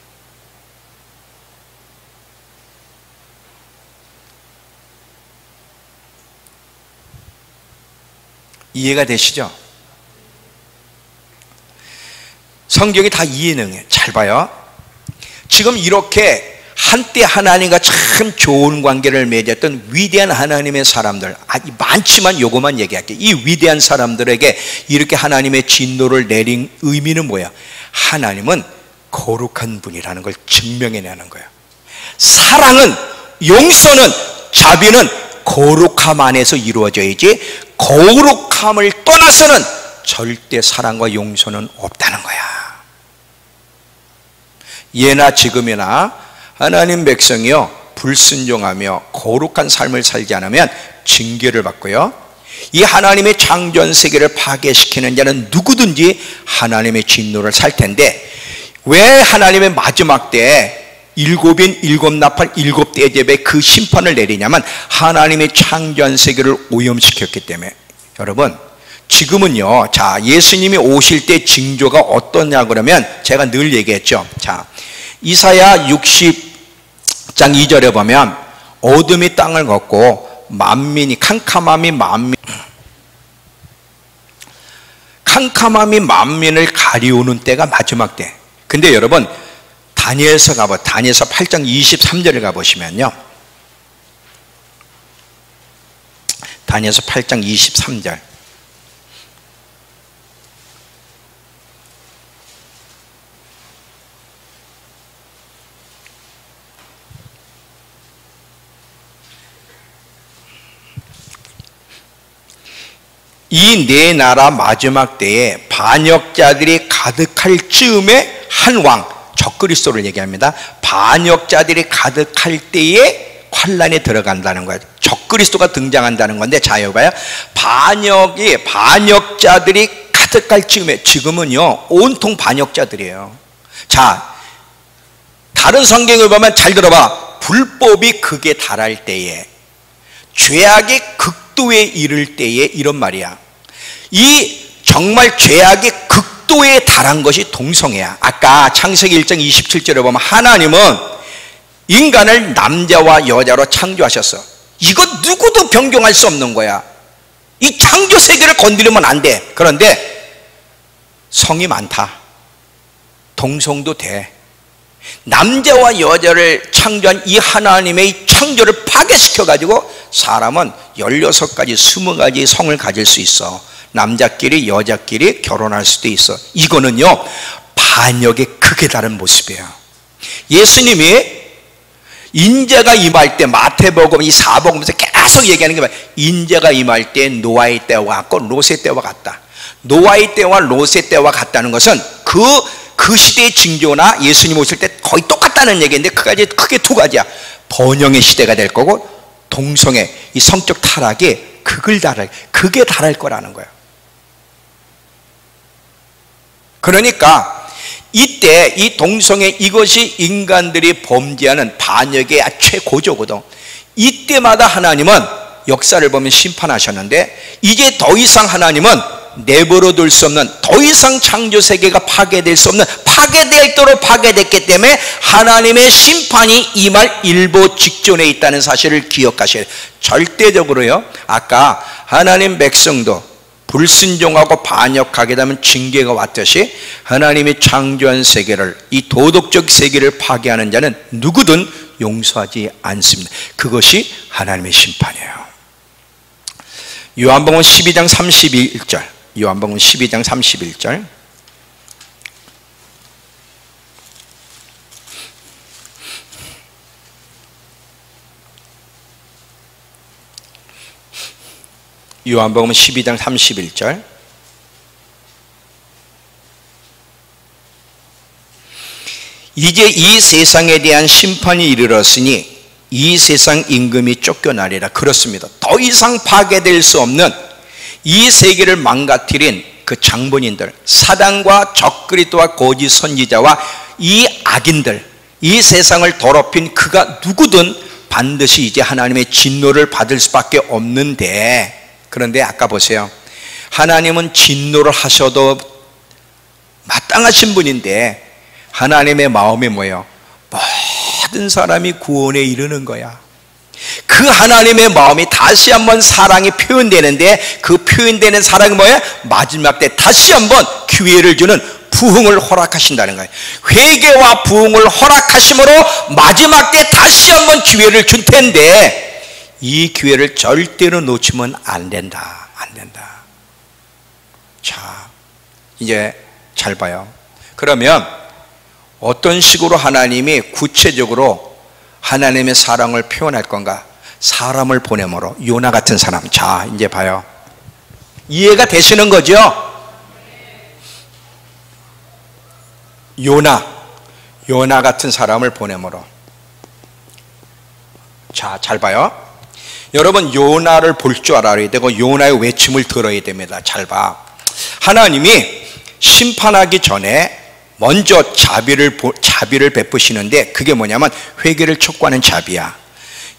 이해가 되시죠? 성경이 다 이해능해. 잘 봐요. 지금 이렇게 한때 하나님과 참 좋은 관계를 맺었던 위대한 하나님의 사람들, 많지만 요거만 얘기할게요. 이 위대한 사람들에게 이렇게 하나님의 진노를 내린 의미는 뭐야? 하나님은 거룩한 분이라는 걸 증명해내는 거예요. 사랑은, 용서는, 자비는 거룩함 안에서 이루어져야지 거룩함을 떠나서는 절대 사랑과 용서는 없다는 거야. 예나 지금이나 하나님 백성이요, 불순종하며 거룩한 삶을 살지 않으면 징계를 받고요, 이 하나님의 창조한 세계를 파괴시키는 자는 누구든지 하나님의 진노를 살 텐데, 왜 하나님의 마지막 때에 일곱인 일곱 나팔 일곱 대접에 그 심판을 내리냐면 하나님의 창조한 세계를 오염시켰기 때문에. 여러분, 지금은요, 자, 예수님이 오실 때 징조가 어떠냐 그러면 제가 늘 얘기했죠. 자, 이사야 60장 2절에 보면 어둠이 땅을 걷고 캄캄함이 만민을 가리우는 때가 마지막 때. 근데 여러분, 다니엘서 8장 23절을 가보시면요, 다니엘서 8장 23절. 이 네 나라 마지막 때에 반역자들이 가득할 즈음에 한 왕, 적그리스도를 얘기합니다. 반역자들이 가득할 때에 환란에 들어간다는 거예요. 적그리스도가 등장한다는 건데, 자 여봐요. 반역자들이 가득할 즈음에, 지금은요 온통 반역자들이에요. 자, 다른 성경을 보면 잘 들어봐. 불법이 극에 달할 때에, 죄악의 극도에 이를 때에, 이런 말이야. 이 정말 죄악의 극도에 달한 것이 동성애야. 아까 창세기 1장 27절에 보면 하나님은 인간을 남자와 여자로 창조하셨어. 이거 누구도 변경할 수 없는 거야. 이 창조 세계를 건드리면 안 돼. 그런데 성이 많다. 동성도 돼. 남자와 여자를 창조한 이 하나님의 창조를 파괴시켜가지고 사람은 16가지, 20가지 성을 가질 수 있어. 남자끼리 여자끼리 결혼할 수도 있어. 이거는요 반역의 극에 달한 모습이에요. 예수님이 인자가 임할 때, 마태복음 이 사복음에서 계속 얘기하는 게 뭐야? 인자가 임할 때 노아의 때와 같고 롯의 때와 같다. 노아의 때와 롯의 때와 같다는 것은 그 시대의 징조나 예수님 오실 때 거의 똑같다는 얘기인데, 크게 두 가지야. 번영의 시대가 될 거고, 동성애, 이 성적 타락이 극에 달할 거라는 거예요. 그러니까 이때 이 동성애, 이것이 인간들이 범죄하는 반역의 최고조거든. 이때마다 하나님은 역사를 보면 심판하셨는데, 이제 더 이상 하나님은 내버려둘 수 없는, 더 이상 창조 세계가 파괴될 수 없는, 파괴될도록 파괴됐기 때문에 하나님의 심판이 임할 일보 직전에 있다는 사실을 기억하셔야 돼요. 절대적으로요, 아까 하나님 백성도 불순종하고 반역하게 되면 징계가 왔듯이 하나님이 창조한 세계를, 이 도덕적 세계를 파괴하는 자는 누구든 용서하지 않습니다. 그것이 하나님의 심판이에요. 요한복음 12장 31절, 요한복음 12장 31절. 요한복음 12장 31절. 이제 이 세상에 대한 심판이 이르렀으니 이 세상 임금이 쫓겨나리라. 그렇습니다. 더 이상 파괴될 수 없는 이 세계를 망가뜨린 그 장본인들, 사단과 적그리스도와 거짓 선지자와 이 악인들, 이 세상을 더럽힌 그가 누구든 반드시 이제 하나님의 진노를 받을 수밖에 없는데, 그런데 아까 보세요. 하나님은 진노를 하셔도 마땅하신 분인데 하나님의 마음이 뭐예요? 모든 사람이 구원에 이르는 거야. 그 하나님의 마음이 다시 한번 사랑이 표현되는데, 그 표현되는 사랑이 뭐예요? 마지막 때 다시 한번 기회를 주는 부흥을 허락하신다는 거예요. 회개와 부흥을 허락하심으로 마지막 때 다시 한번 기회를 줄 텐데, 이 기회를 절대로 놓치면 안 된다. 안 된다. 자, 이제 잘 봐요. 그러면 어떤 식으로 하나님이 구체적으로 하나님의 사랑을 표현할 건가? 사람을 보내므로, 요나 같은 사람. 자, 이제 봐요. 이해가 되시는 거죠? 요나 같은 사람을 보내므로. 자, 잘 봐요. 여러분, 요나를 볼 줄 알아야 되고 요나의 외침을 들어야 됩니다. 잘 봐. 하나님이 심판하기 전에 먼저 자비를 베푸시는데, 그게 뭐냐면 회개를 촉구하는 자비야.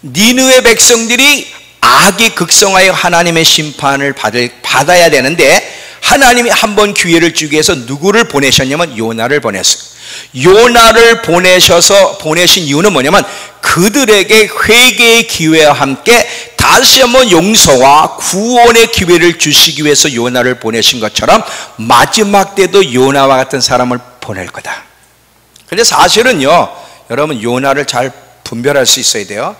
니느웨 백성들이 악이 극성하여 하나님의 심판을 받아야 되는데, 하나님이 한 번 기회를 주기 위해서 누구를 보내셨냐면 요나를 보냈어요. 요나를 보내신 이유는 뭐냐면 그들에게 회개의 기회와 함께 다시 한번 용서와 구원의 기회를 주시기 위해서 요나를 보내신 것처럼 마지막 때도 요나와 같은 사람을 보낼 거다. 근데 사실은요, 여러분, 요나를 잘 분별할 수 있어야 돼요.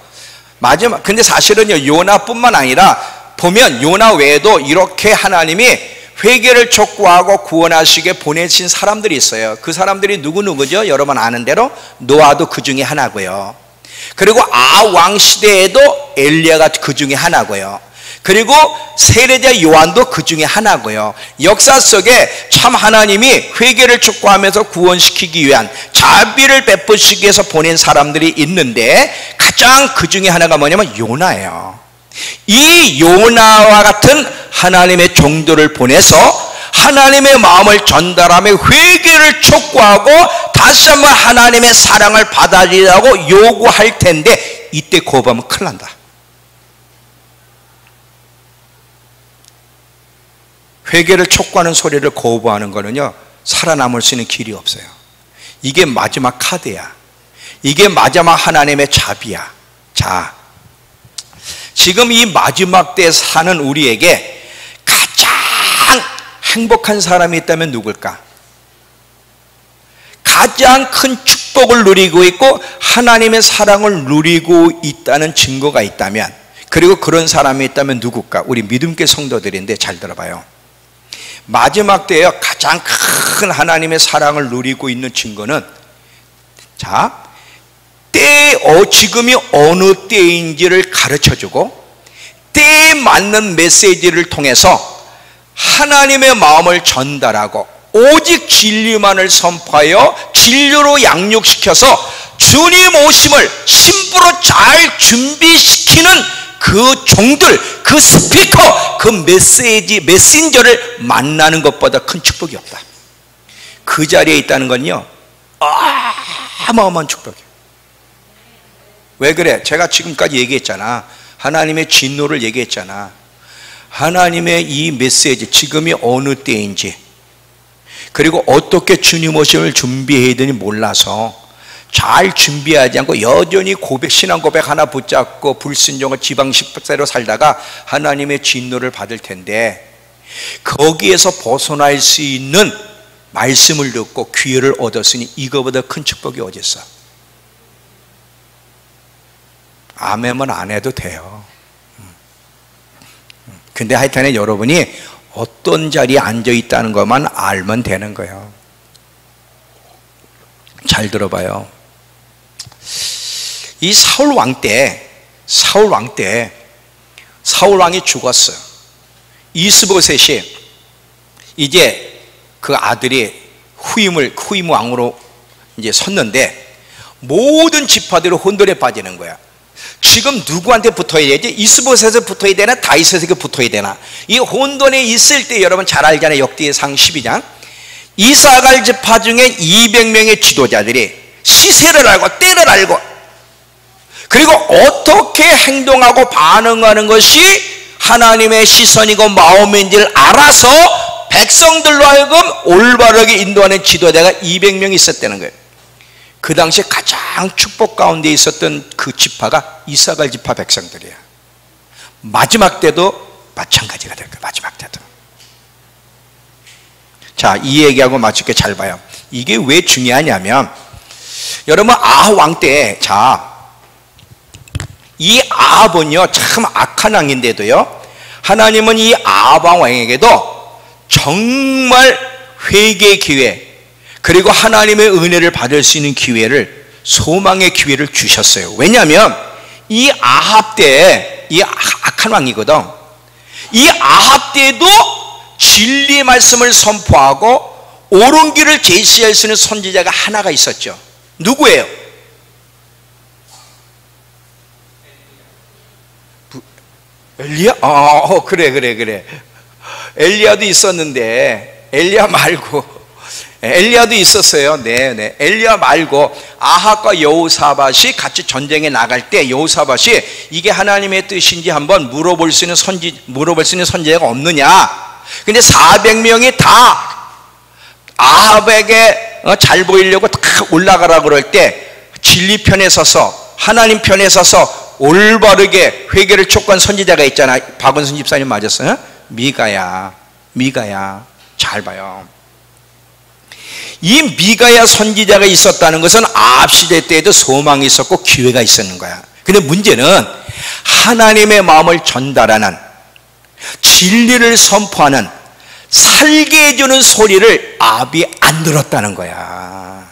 근데 사실은요, 요나뿐만 아니라 보면 요나 외에도 이렇게 하나님이 회개를 촉구하고 구원하시게 보내신 사람들이 있어요. 그 사람들이 누구죠? 여러분 아는 대로 노아도 그 중에 하나고요. 그리고 왕 시대에도 엘리야가 그 중에 하나고요. 그리고 세례자 요한도 그 중에 하나고요. 역사 속에 참 하나님이 회개를 촉구하면서 구원시키기 위한 자비를 베푸시기 위해서 보낸 사람들이 있는데 가장 그 중에 하나가 뭐냐면 요나예요. 이 요나와 같은 하나님의 종들을 보내서 하나님의 마음을 전달하며 회개를 촉구하고 다시 한번 하나님의 사랑을 받아들이라고 요구할 텐데 이때 거부하면 큰일 난다. 회개를 촉구하는 소리를 거부하는 거는요, 살아남을 수 있는 길이 없어요. 이게 마지막 카드야. 이게 마지막 하나님의 자비야. 자, 지금 이 마지막 때 사는 우리에게 가장 행복한 사람이 있다면 누굴까? 가장 큰 축복을 누리고 있고 하나님의 사랑을 누리고 있다는 증거가 있다면, 그리고 그런 사람이 있다면 누굴까? 우리 믿음교회 성도들인데 잘 들어봐요. 마지막 때에 가장 큰 하나님의 사랑을 누리고 있는 증거는, 자, 지금이 어느 때인지를 가르쳐주고 때에 맞는 메시지를 통해서 하나님의 마음을 전달하고 오직 진리만을 선포하여 진리로 양육시켜서 주님 오심을 심부로 잘 준비시키는 그 종들, 그 스피커, 그 메신저를 만나는 것보다 큰 축복이 없다. 그 자리에 있다는 건요, 어마어마한 축복이에요. 왜 그래? 제가 지금까지 얘기했잖아. 하나님의 진노를 얘기했잖아. 하나님의 이 메시지, 지금이 어느 때인지, 그리고 어떻게 주님 오심을 준비해야 되는지 몰라서 잘 준비하지 않고 여전히 신앙 고백 하나 붙잡고 불순종을 지방식대로 살다가 하나님의 진노를 받을 텐데, 거기에서 벗어날 수 있는 말씀을 듣고 기회를 얻었으니 이거보다 큰 축복이 어디 있어? 아멘은 안 해도 돼요. 근데 하여튼에 여러분이 어떤 자리에 앉아 있다는 것만 알면 되는 거예요. 잘 들어봐요. 이 사울 왕이 죽었어요. 이스보셋이 이제 그 아들이 후임 왕으로 이제 섰는데 모든 지파들이 혼돈에 빠지는 거야. 지금 누구한테 붙어야 되지? 이스보셋에 붙어야 되나? 다윗에게 붙어야 되나? 이 혼돈에 있을 때 여러분 잘 알잖아요. 역대상 12장. 이사갈 지파 중에 200명의 지도자들이 시세를 알고 때를 알고, 그리고 어떻게 행동하고 반응하는 것이 하나님의 시선이고 마음인지를 알아서 백성들로 하여금 올바르게 인도하는 지도자가 200명 있었다는 거예요. 그 당시에 가장 축복 가운데 있었던 그 지파가 이사갈 지파 백성들이야. 마지막 때도 마찬가지가 될 거야. 마지막 때도. 자, 이 얘기하고 맞추게 잘 봐요. 이게 왜 중요하냐면, 여러분 아합 왕 때, 자, 이 아합은요 참 악한 왕인데도요, 하나님은 이 아합 왕에게도 정말 회개의 기회, 그리고 하나님의 은혜를 받을 수 있는 기회를, 소망의 기회를 주셨어요. 왜냐하면 이 아합 때, 이 악한 왕이거든. 이 아합 때도 진리 말씀을 선포하고 옳은 길을 제시할 수 있는 선지자가 하나가 있었죠. 누구예요? 엘리야? 그래. 엘리야도 있었는데, 엘리야 말고, 엘리야도 있었어요. 네. 엘리야 말고 아합과 여호사밧이 같이 전쟁에 나갈 때 여호사밧이 이게 하나님의 뜻인지 한번 물어볼 수 있는 선지자가 없느냐. 근데 400명이 다 아합에게 잘 보이려고 다 올라가라 그럴 때 진리 편에 서서, 하나님 편에 서서 올바르게 회개를 촉구한 선지자가 있잖아. 박원순 집사님 맞았어요? 미가야. 잘 봐요. 이 미가야 선지자가 있었다는 것은 아합 시대 때에도 소망이 있었고 기회가 있었는 거야. 근데 문제는 하나님의 마음을 전달하는, 진리를 선포하는, 살게 해주는 소리를 아합이 안 들었다는 거야.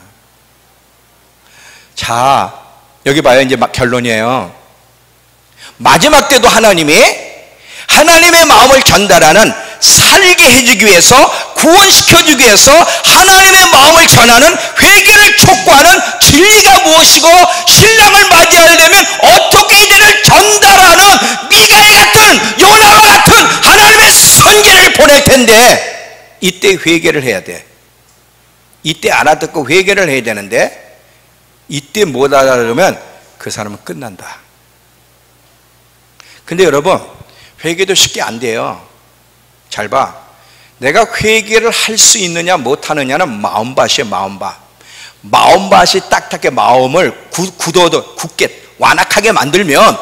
자, 여기 봐요. 이제 결론이에요. 마지막 때도 하나님이 하나님의 마음을 전달하는, 살게 해주기 위해서, 구원시켜주기 위해서 하나님의 마음을 전하는, 회개를 촉구하는 진리가 무엇이고, 신랑을 맞이하려면 어떻게 이들을 전달하는 미가엘 같은, 요나와 같은 하나님의 선지자를 보낼 텐데, 이때 회개를 해야 돼. 이때 알아듣고 회개를 해야 되는데, 이때 못 알아들으면 그 사람은 끝난다. 근데 여러분, 회개도 쉽게 안 돼요. 잘 봐. 내가 회개를 할 수 있느냐 못하느냐는 마음밭이에요. 마음밭이 딱딱해. 마음을 굳게 완악하게 만들면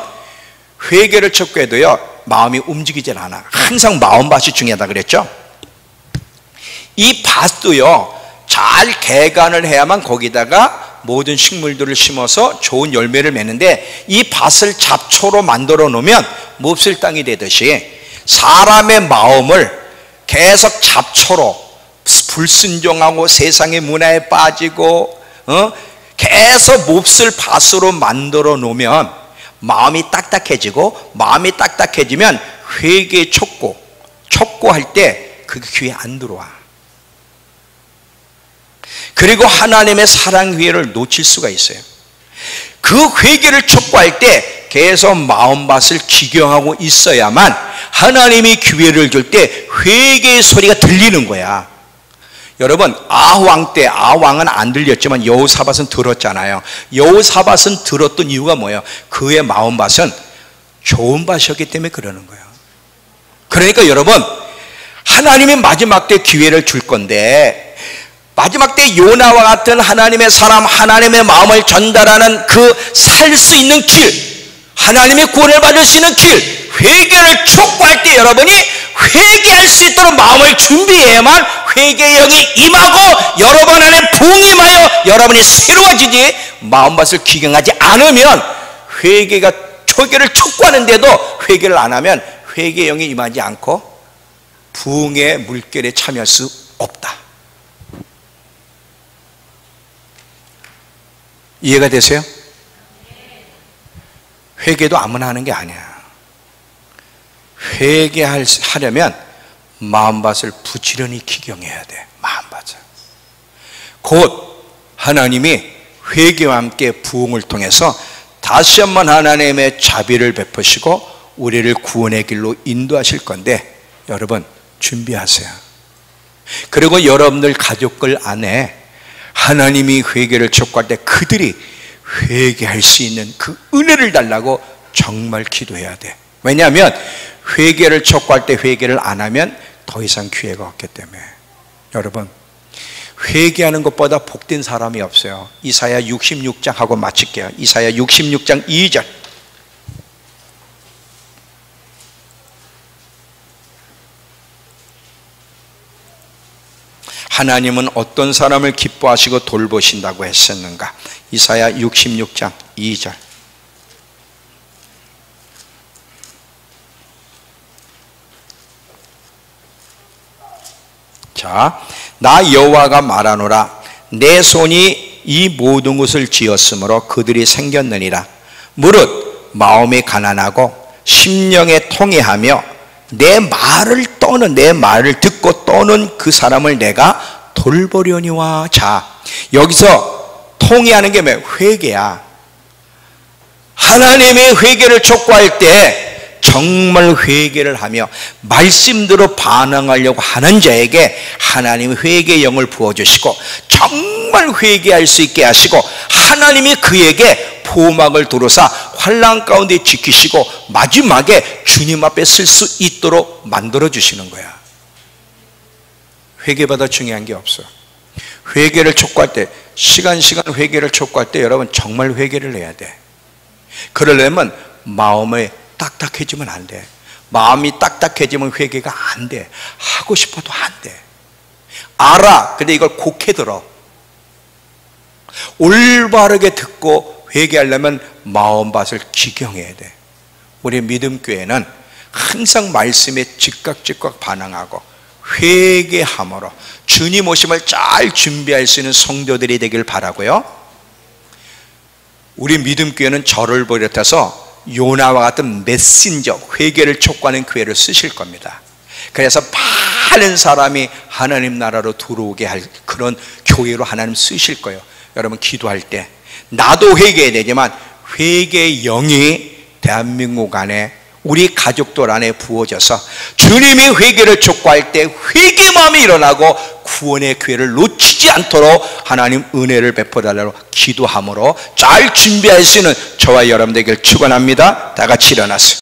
회개를 촉구해도요, 마음이 움직이질 않아. 항상 마음밭이 중요하다 그랬죠. 이 밭도요, 잘 개간을 해야만 거기다가 모든 식물들을 심어서 좋은 열매를 맺는데, 이 밭을 잡초로 만들어 놓으면 몹쓸 땅이 되듯이 사람의 마음을 계속 잡초로 불순종하고 세상의 문화에 빠지고 계속 몹쓸 밭으로 만들어 놓으면 마음이 딱딱해지고, 마음이 딱딱해지면 회개 촉구할 때 그게 귀에 안 들어와. 그리고 하나님의 사랑 기회를 놓칠 수가 있어요. 그 회개를 촉구할 때 계속 마음밭을 기경하고 있어야만 하나님이 기회를 줄 때 회개의 소리가 들리는 거야. 여러분, 아왕 때, 아왕은 안 들렸지만 여호사밧은 들었잖아요. 여호사밧은 들었던 이유가 뭐예요? 그의 마음밭은 좋은 밭이었기 때문에 그러는 거예요. 그러니까 여러분, 하나님이 마지막 때 기회를 줄 건데, 마지막 때 요나와 같은 하나님의 사람, 하나님의 마음을 전달하는 그 살 수 있는 길, 하나님의 구원을 받을 수 있는 길, 회개를 촉구할 때 여러분이 회개할 수 있도록 마음을 준비해야만 회개의 영이 임하고 여러분 안에 부흥이 임하여 여러분이 새로워지지, 마음밭을 기경하지 않으면, 회개를 촉구하는데도 회개를 안 하면 회개의 영이 임하지 않고 부흥의 물결에 참여할 수 없다. 이해가 되세요? 회개도 아무나 하는 게 아니야. 회개하려면 마음밭을 부지런히 기경해야 돼. 마음밭을. 곧 하나님이 회개와 함께 부흥을 통해서 다시 한번 하나님의 자비를 베푸시고 우리를 구원의 길로 인도하실 건데, 여러분 준비하세요. 그리고 여러분들 가족들 안에 하나님이 회개를 촉구할 때 그들이 회개할 수 있는 그 은혜를 달라고 정말 기도해야 돼. 왜냐하면 회개를 촉구할 때 회개를 안 하면 더 이상 기회가 없기 때문에. 여러분, 회개하는 것보다 복된 사람이 없어요. 이사야 66장 하고 마칠게요. 이사야 66장 2절. 하나님은 어떤 사람을 기뻐하시고 돌보신다고 했었는가? 이사야 66장 2절. 자, 나 여호와가 말하노라. 내 손이 이 모든 것을 지었으므로 그들이 생겼느니라. 무릇 마음이 가난하고 심령에 통회하며 내 말을 듣고 떠는 그 사람을 내가 돌보려니와. 자, 여기서 통회하는 게 뭐예요? 회개야. 하나님의 회개를 촉구할 때 정말 회개를 하며 말씀대로 반응하려고 하는 자에게 하나님의 회개의 영을 부어주시고 정말 회개할 수 있게 하시고, 하나님이 그에게 보호막을 두르사 환난 가운데 지키시고 마지막에 주님 앞에 쓸 수 있도록 만들어 주시는 거야. 회개보다 중요한 게 없어. 회개를 촉구할 때, 시간 회개를 촉구할 때 여러분 정말 회개를 해야 돼. 그러려면 마음에 딱딱해지면 안 돼. 마음이 딱딱해지면 회개가 안 돼. 하고 싶어도 안 돼. 알아. 근데 이걸 곡해 들어. 올바르게 듣고 회개하려면 마음밭을 기경해야 돼. 우리 믿음교회는 항상 말씀에 즉각 반응하고 회개함으로 주님 오심을 잘 준비할 수 있는 성도들이 되길 바라고요. 우리 믿음교회는 저를 비롯해서 요나와 같은 메신저, 회개를 촉구하는 교회를 쓰실 겁니다. 그래서 많은 사람이 하나님 나라로 들어오게 할 그런 교회로 하나님 쓰실 거예요. 여러분 기도할 때 나도 회개해야 되지만 회개의 영이 대한민국 안에 우리 가족들 안에 부어져서 주님이 회개를 촉구할 때 회개 마음이 일어나고 구원의 기회를 놓치지 않도록 하나님 은혜를 베풀어달라고 기도함으로 잘 준비할 수 있는 저와 여러분들에게 축원합니다. 다 같이 일어나세요.